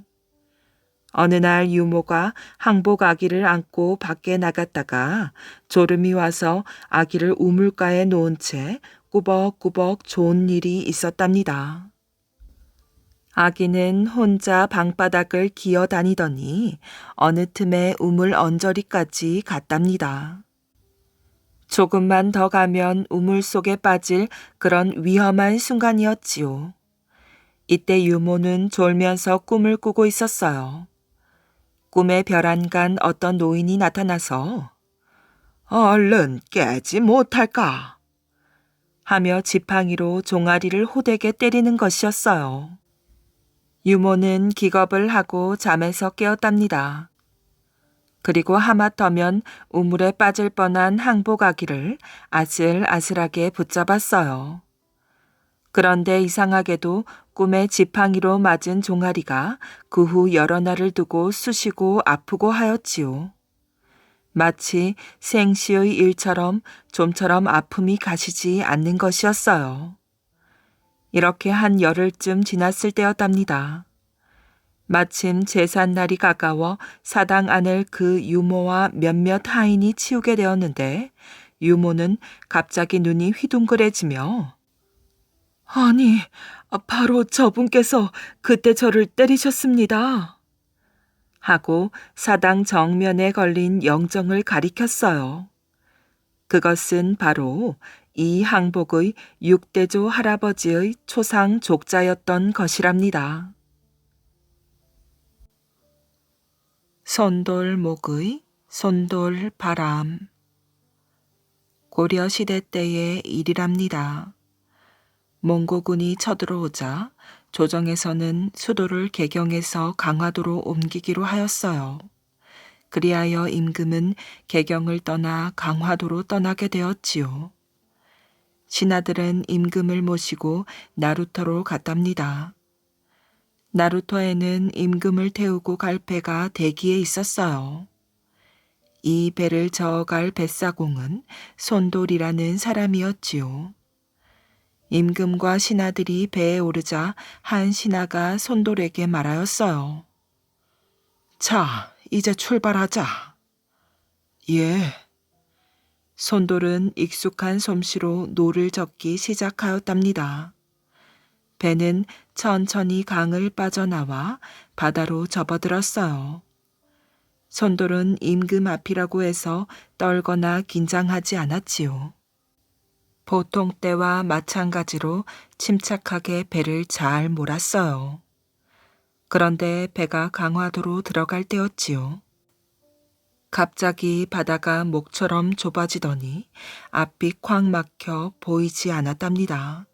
어느 날 유모가 항복 아기를 안고 밖에 나갔다가 졸음이 와서 아기를 우물가에 놓은 채 꾸벅꾸벅 좋은 일이 있었답니다. 아기는 혼자 방바닥을 기어 다니더니 어느 틈에 우물 언저리까지 갔답니다. 조금만 더 가면 우물 속에 빠질 그런 위험한 순간이었지요. 이때 유모는 졸면서 꿈을 꾸고 있었어요. 꿈에 별안간 어떤 노인이 나타나서 얼른 깨지 못할까 하며 지팡이로 종아리를 호되게 때리는 것이었어요. 유모는 기겁을 하고 잠에서 깨었답니다. 그리고 하마터면 우물에 빠질 뻔한 항복 아기를 아슬아슬하게 붙잡았어요. 그런데 이상하게도 꿈에 지팡이로 맞은 종아리가 그 후 여러 날을 두고 쑤시고 아프고 하였지요. 마치 생시의 일처럼 좀처럼 아픔이 가시지 않는 것이었어요. 이렇게 한 열흘쯤 지났을 때였답니다. 마침 제삿날이 가까워 사당 안을 그 유모와 몇몇 하인이 치우게 되었는데 유모는 갑자기 눈이 휘둥그레지며 아니, 바로 저분께서 그때 저를 때리셨습니다. 하고 사당 정면에 걸린 영정을 가리켰어요. 그것은 바로 이 항복의 육대조 할아버지의 초상 족자였던 것이랍니다. 손돌목의 손돌바람. 고려시대 때의 일이랍니다. 몽고군이 쳐들어오자 조정에서는 수도를 개경에서 강화도로 옮기기로 하였어요. 그리하여 임금은 개경을 떠나 강화도로 떠나게 되었지요. 신하들은 임금을 모시고 나루터로 갔답니다. 나루터에는 임금을 태우고 갈 배가 대기에 있었어요. 이 배를 저어갈 뱃사공은 손돌이라는 사람이었지요. 임금과 신하들이 배에 오르자 한 신하가 손돌에게 말하였어요. 자, 이제 출발하자. 예. 손돌은 익숙한 솜씨로 노를 젓기 시작하였답니다. 배는 천천히 강을 빠져나와 바다로 접어들었어요. 손돌은 임금 앞이라고 해서 떨거나 긴장하지 않았지요. 보통 때와 마찬가지로 침착하게 배를 잘 몰았어요. 그런데 배가 강화도로 들어갈 때였지요. 갑자기 바다가 목처럼 좁아지더니 앞이 콱 막혀 보이지 않았답니다.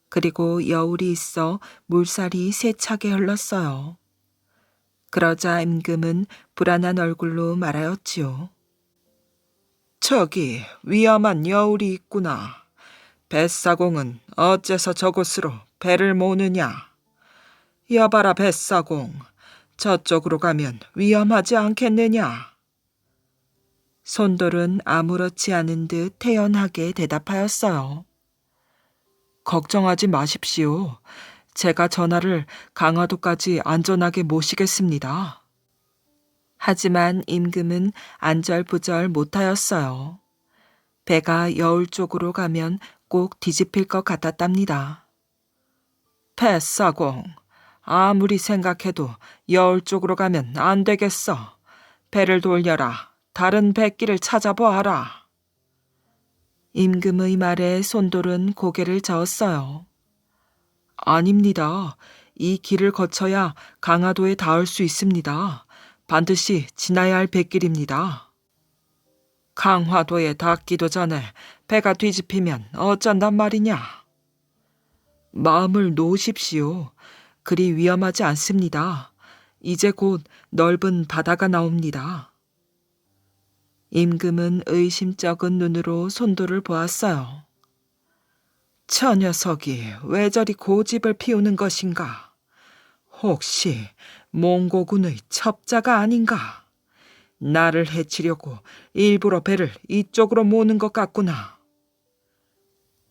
그리고 여울이 있어 물살이 세차게 흘렀어요. 그러자 임금은 불안한 얼굴로 말하였지요. 저기 위험한 여울이 있구나. 뱃사공은 어째서 저곳으로 배를 모느냐? 여봐라 뱃사공, 저쪽으로 가면 위험하지 않겠느냐? 손돌은 아무렇지 않은 듯 태연하게 대답하였어요. 걱정하지 마십시오. 제가 전하를 강화도까지 안전하게 모시겠습니다. 하지만 임금은 안절부절 못하였어요. 배가 여울 쪽으로 가면 꼭 뒤집힐 것 같았답니다. 뱃사공, 아무리 생각해도 여울 쪽으로 가면 안 되겠어. 배를 돌려라. 다른 뱃길을 찾아보아라. 임금의 말에 손돌은 고개를 저었어요. 아닙니다. 이 길을 거쳐야 강화도에 닿을 수 있습니다. 반드시 지나야 할 뱃길입니다. 강화도에 닿기도 전에 배가 뒤집히면 어쩐단 말이냐? 마음을 놓으십시오. 그리 위험하지 않습니다. 이제 곧 넓은 바다가 나옵니다. 임금은 의심쩍은 눈으로 손돌을 보았어요. 저 녀석이 왜 저리 고집을 피우는 것인가? 혹시 몽고군의 첩자가 아닌가? 나를 해치려고 일부러 배를 이쪽으로 모는 것 같구나.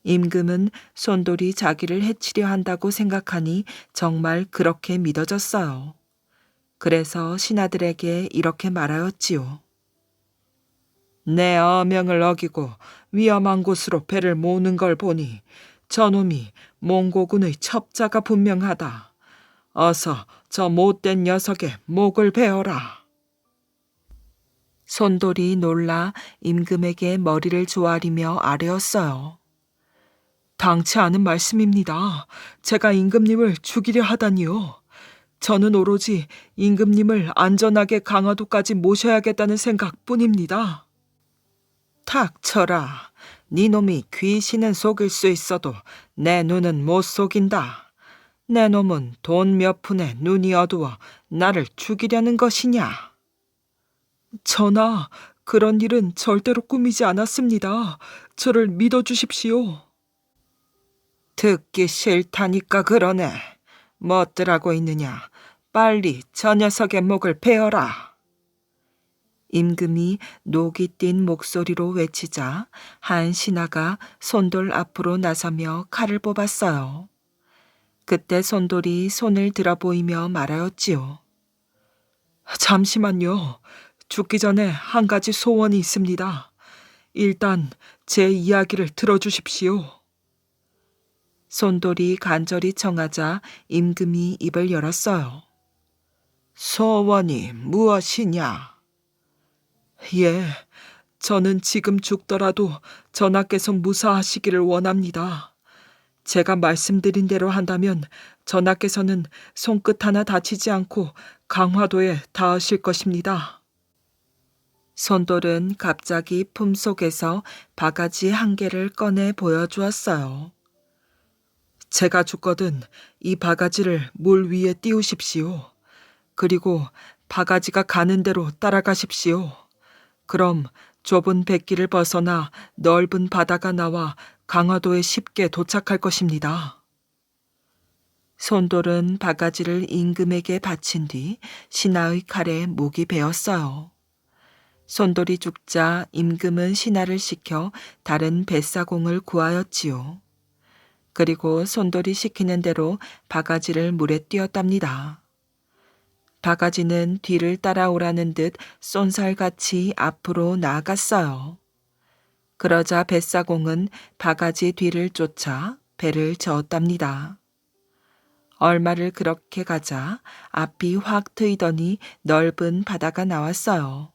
임금은 손돌이 자기를 해치려 한다고 생각하니 정말 그렇게 믿어졌어요. 그래서 신하들에게 이렇게 말하였지요. 내 어명을 어기고 위험한 곳으로 배를 모는 걸 보니 저놈이 몽고군의 첩자가 분명하다. 어서 저 못된 녀석의 목을 베어라. 손돌이 놀라 임금에게 머리를 조아리며 아뢰었어요. 당치 않은 말씀입니다. 제가 임금님을 죽이려 하다니요. 저는 오로지 임금님을 안전하게 강화도까지 모셔야겠다는 생각뿐입니다. 닥쳐라. 네 놈이 귀신은 속일 수 있어도 내 눈은 못 속인다. 내 놈은 돈 몇 푼에 눈이 어두워 나를 죽이려는 것이냐? 전하, 그런 일은 절대로 꾸미지 않았습니다. 저를 믿어주십시오. 듣기 싫다니까 그러네. 멋들하고 있느냐? 빨리 저 녀석의 목을 베어라. 임금이 녹이 띤 목소리로 외치자 한 신하가 손돌 앞으로 나서며 칼을 뽑았어요. 그때 손돌이 손을 들어 보이며 말하였지요. 잠시만요. 죽기 전에 한 가지 소원이 있습니다. 일단 제 이야기를 들어주십시오. 손돌이 간절히 청하자 임금이 입을 열었어요. 소원이 무엇이냐? 예, 저는 지금 죽더라도 전하께서 무사하시기를 원합니다. 제가 말씀드린 대로 한다면 전하께서는 손끝 하나 다치지 않고 강화도에 닿으실 것입니다. 손돌은 갑자기 품속에서 바가지 한 개를 꺼내 보여주었어요. 제가 죽거든 이 바가지를 물 위에 띄우십시오. 그리고 바가지가 가는 대로 따라가십시오. 그럼 좁은 뱃길을 벗어나 넓은 바다가 나와 강화도에 쉽게 도착할 것입니다. 손돌은 바가지를 임금에게 바친 뒤 신하의 칼에 목이 베었어요. 손돌이 죽자 임금은 신하를 시켜 다른 뱃사공을 구하였지요. 그리고 손돌이 시키는 대로 바가지를 물에 띄었답니다. 바가지는 뒤를 따라오라는 듯 쏜살같이 앞으로 나아갔어요. 그러자 뱃사공은 바가지 뒤를 쫓아 배를 저었답니다. 얼마를 그렇게 가자 앞이 확 트이더니 넓은 바다가 나왔어요.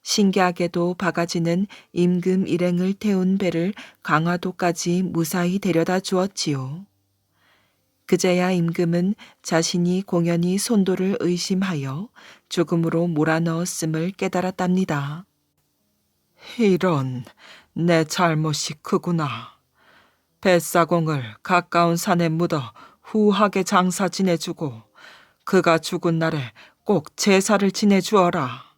신기하게도 바가지는 임금 일행을 태운 배를 강화도까지 무사히 데려다 주었지요. 그제야 임금은 자신이 공연히 손도를 의심하여 죽음으로 몰아넣었음을 깨달았답니다. 이런, 내 잘못이 크구나. 뱃사공을 가까운 산에 묻어 후하게 장사 지내주고 그가 죽은 날에 꼭 제사를 지내주어라.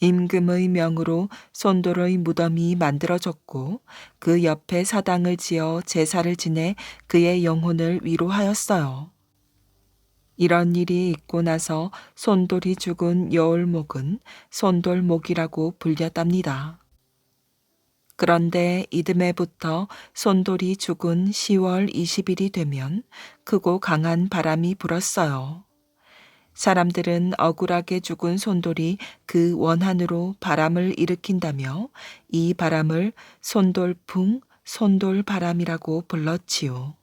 임금의 명으로 손도의 무덤이 만들어졌고 그 옆에 사당을 지어 제사를 지내 그의 영혼을 위로하였어요. 이런 일이 있고 나서 손돌이 죽은 여울목은 손돌목이라고 불렸답니다. 그런데 이듬해부터 손돌이 죽은 10월 20일이 되면 크고 강한 바람이 불었어요. 사람들은 억울하게 죽은 손돌이 그 원한으로 바람을 일으킨다며 이 바람을 손돌풍, 손돌바람이라고 불렀지요.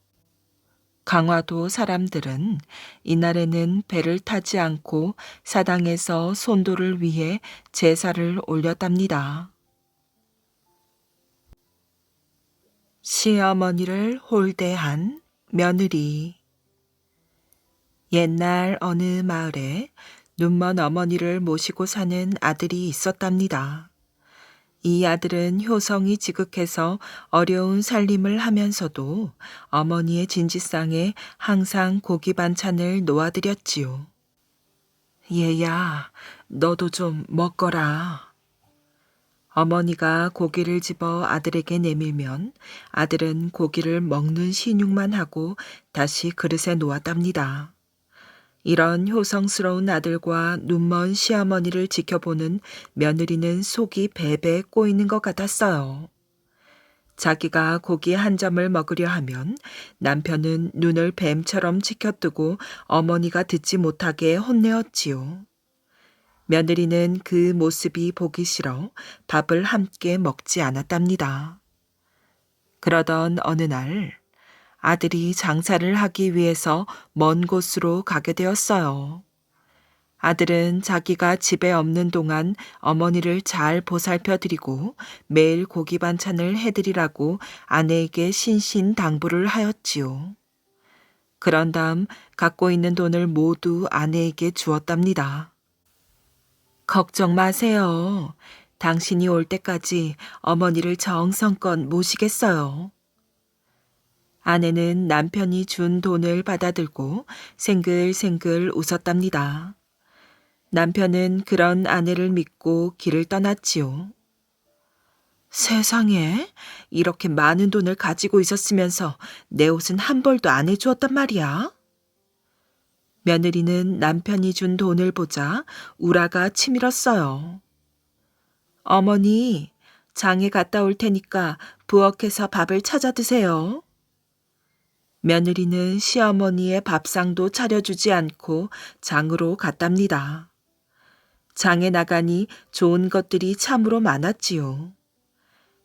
강화도 사람들은 이날에는 배를 타지 않고 사당에서 손돌을 위해 제사를 올렸답니다. 시어머니를 홀대한 며느리. 옛날 어느 마을에 눈먼 어머니를 모시고 사는 아들이 있었답니다. 이 아들은 효성이 지극해서 어려운 살림을 하면서도 어머니의 진지상에 항상 고기 반찬을 놓아드렸지요. 얘야, 너도 좀 먹거라. 어머니가 고기를 집어 아들에게 내밀면 아들은 고기를 먹는 신용만 하고 다시 그릇에 놓았답니다. 이런 효성스러운 아들과 눈먼 시어머니를 지켜보는 며느리는 속이 베베 꼬이는 것 같았어요. 자기가 고기 한 점을 먹으려 하면 남편은 눈을 뱀처럼 치켜뜨고 어머니가 듣지 못하게 혼내었지요. 며느리는 그 모습이 보기 싫어 밥을 함께 먹지 않았답니다. 그러던 어느 날 아들이 장사를 하기 위해서 먼 곳으로 가게 되었어요. 아들은 자기가 집에 없는 동안 어머니를 잘 보살펴드리고 매일 고기 반찬을 해드리라고 아내에게 신신당부를 하였지요. 그런 다음 갖고 있는 돈을 모두 아내에게 주었답니다. 걱정 마세요. 당신이 올 때까지 어머니를 정성껏 모시겠어요. 아내는 남편이 준 돈을 받아들고 생글생글 웃었답니다. 남편은 그런 아내를 믿고 길을 떠났지요. 세상에, 이렇게 많은 돈을 가지고 있었으면서 내 옷은 한 벌도 안 해주었단 말이야? 며느리는 남편이 준 돈을 보자 우라가 치밀었어요. 어머니, 장에 갔다 올 테니까 부엌에서 밥을 찾아 드세요. 며느리는 시어머니의 밥상도 차려주지 않고 장으로 갔답니다. 장에 나가니 좋은 것들이 참으로 많았지요.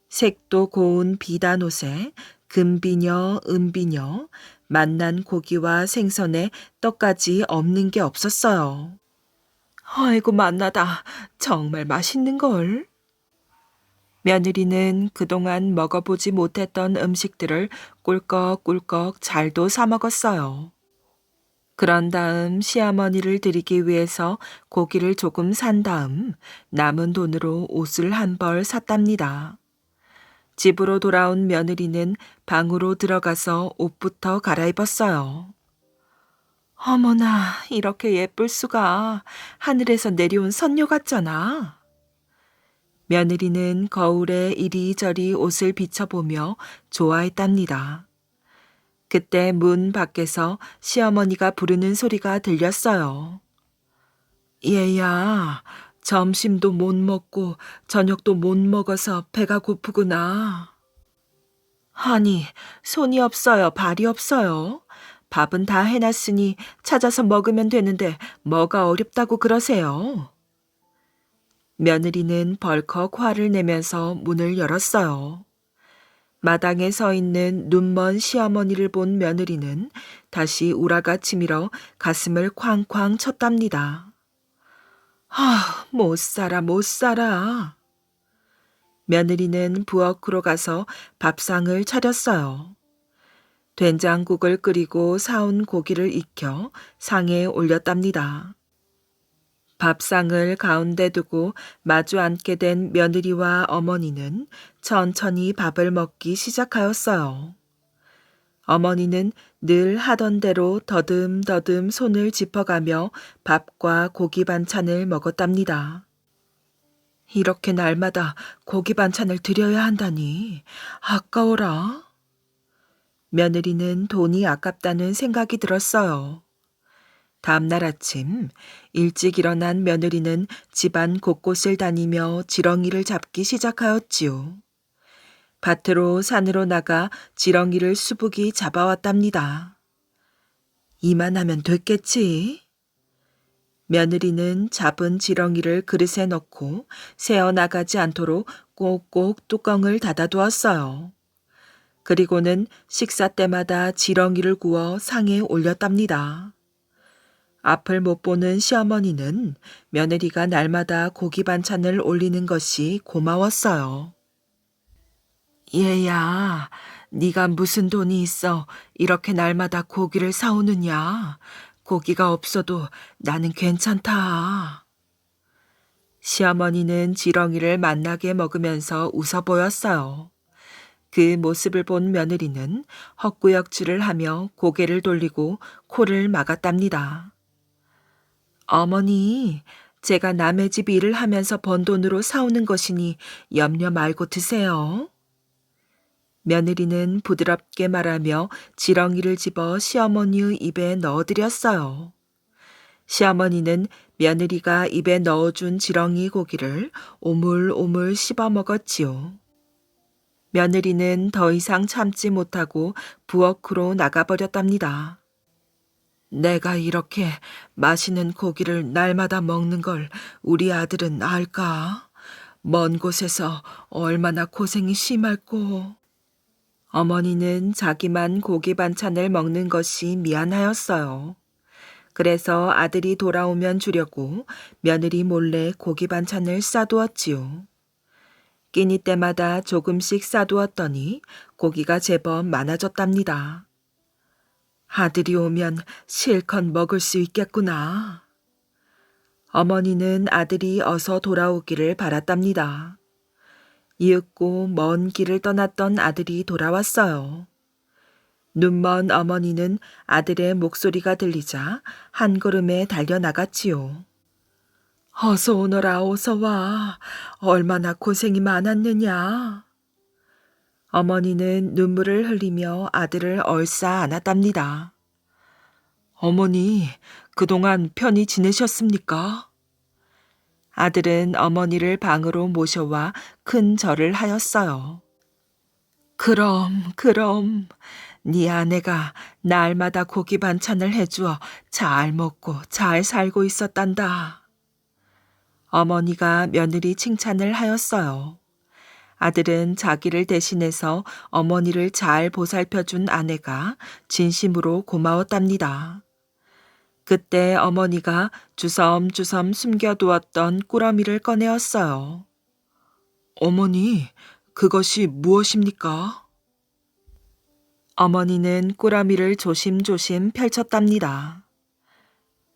색도 고운 비단 옷에 금비녀, 은비녀, 맛난 고기와 생선에 떡까지 없는 게 없었어요. 아이고 맛나다. 정말 맛있는걸. 며느리는 그동안 먹어보지 못했던 음식들을 꿀꺽꿀꺽 잘도 사 먹었어요. 그런 다음 시어머니를 드리기 위해서 고기를 조금 산 다음 남은 돈으로 옷을 한 벌 샀답니다. 집으로 돌아온 며느리는 방으로 들어가서 옷부터 갈아입었어요. 어머나, 이렇게 예쁠 수가. 하늘에서 내려온 선녀 같잖아. 며느리는 거울에 이리저리 옷을 비춰보며 좋아했답니다. 그때 문 밖에서 시어머니가 부르는 소리가 들렸어요. 얘야, 점심도 못 먹고 저녁도 못 먹어서 배가 고프구나. 아니, 손이 없어요, 발이 없어요. 밥은 다 해놨으니 찾아서 먹으면 되는데 뭐가 어렵다고 그러세요? 며느리는 벌컥 화를 내면서 문을 열었어요. 마당에 서 있는 눈먼 시어머니를 본 며느리는 다시 우라가 치밀어 가슴을 쾅쾅 쳤답니다. 못 살아, 못 살아. 며느리는 부엌으로 가서 밥상을 차렸어요. 된장국을 끓이고 사온 고기를 익혀 상에 올렸답니다. 밥상을 가운데 두고 마주 앉게 된 며느리와 어머니는 천천히 밥을 먹기 시작하였어요. 어머니는 늘 하던 대로 더듬더듬 손을 짚어가며 밥과 고기 반찬을 먹었답니다. 이렇게 날마다 고기 반찬을 드려야 한다니 아까워라. 며느리는 돈이 아깝다는 생각이 들었어요. 다음날 아침 일찍 일어난 며느리는 집안 곳곳을 다니며 지렁이를 잡기 시작하였지요. 밭으로 산으로 나가 지렁이를 수북이 잡아왔답니다. 이만하면 됐겠지? 며느리는 잡은 지렁이를 그릇에 넣고 새어나가지 않도록 꼭꼭 뚜껑을 닫아두었어요. 그리고는 식사 때마다 지렁이를 구워 상에 올렸답니다. 앞을 못 보는 시어머니는 며느리가 날마다 고기 반찬을 올리는 것이 고마웠어요. 얘야, 네가 무슨 돈이 있어 이렇게 날마다 고기를 사오느냐? 고기가 없어도 나는 괜찮다. 시어머니는 지렁이를 맛나게 먹으면서 웃어 보였어요. 그 모습을 본 며느리는 헛구역질을 하며 고개를 돌리고 코를 막았답니다. 어머니, 제가 남의 집 일을 하면서 번 돈으로 사오는 것이니 염려 말고 드세요. 며느리는 부드럽게 말하며 지렁이를 집어 시어머니의 입에 넣어드렸어요. 시어머니는 며느리가 입에 넣어준 지렁이 고기를 오물오물 씹어 먹었지요. 며느리는 더 이상 참지 못하고 부엌으로 나가버렸답니다. 내가 이렇게 맛있는 고기를 날마다 먹는 걸 우리 아들은 알까? 먼 곳에서 얼마나 고생이 심할꼬. 어머니는 자기만 고기 반찬을 먹는 것이 미안하였어요. 그래서 아들이 돌아오면 주려고 며느리 몰래 고기 반찬을 싸두었지요. 끼니 때마다 조금씩 싸두었더니 고기가 제법 많아졌답니다. 아들이 오면 실컷 먹을 수 있겠구나. 어머니는 아들이 어서 돌아오기를 바랐답니다. 이윽고 먼 길을 떠났던 아들이 돌아왔어요. 눈먼 어머니는 아들의 목소리가 들리자 한 걸음에 달려나갔지요. 어서 오너라, 어서 와. 얼마나 고생이 많았느냐. 어머니는 눈물을 흘리며 아들을 얼싸 안았답니다. 어머니, 그동안 편히 지내셨습니까? 아들은 어머니를 방으로 모셔와 큰 절을 하였어요. 그럼, 네 아내가 날마다 고기 반찬을 해주어 잘 먹고 잘 살고 있었단다. 어머니가 며느리 칭찬을 하였어요. 아들은 자기를 대신해서 어머니를 잘 보살펴준 아내가 진심으로 고마웠답니다. 그때 어머니가 주섬주섬 숨겨두었던 꾸러미를 꺼내었어요. 어머니, 그것이 무엇입니까? 어머니는 꾸러미를 조심조심 펼쳤답니다.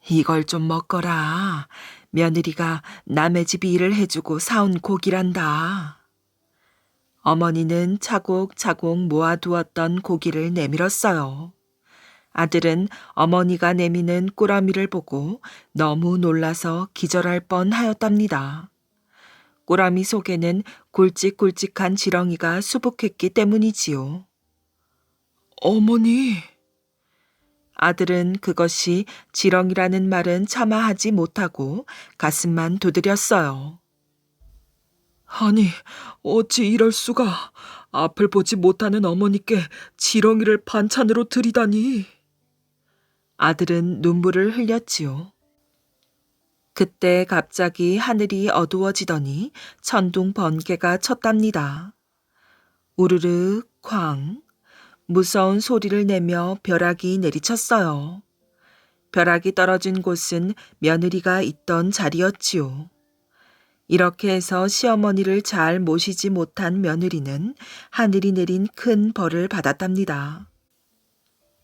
이걸 좀 먹거라. 며느리가 남의 집 일을 해주고 사온 고기란다. 어머니는 차곡차곡 모아두었던 고기를 내밀었어요. 아들은 어머니가 내미는 꾸러미를 보고 너무 놀라서 기절할 뻔하였답니다. 꾸러미 속에는 굵직굵직한 지렁이가 수북했기 때문이지요. 어머니! 아들은 그것이 지렁이라는 말은 차마 하지 못하고 가슴만 두드렸어요. 아니, 어찌 이럴 수가. 앞을 보지 못하는 어머니께 지렁이를 반찬으로 드리다니. 아들은 눈물을 흘렸지요. 그때 갑자기 하늘이 어두워지더니 천둥 번개가 쳤답니다. 우르르 쾅 무서운 소리를 내며 벼락이 내리쳤어요. 벼락이 떨어진 곳은 며느리가 있던 자리였지요. 이렇게 해서 시어머니를 잘 모시지 못한 며느리는 하늘이 내린 큰 벌을 받았답니다.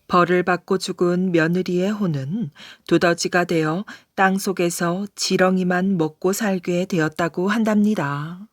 벌을 받고 죽은 며느리의 혼은 두더지가 되어 땅속에서 지렁이만 먹고 살게 되었다고 한답니다.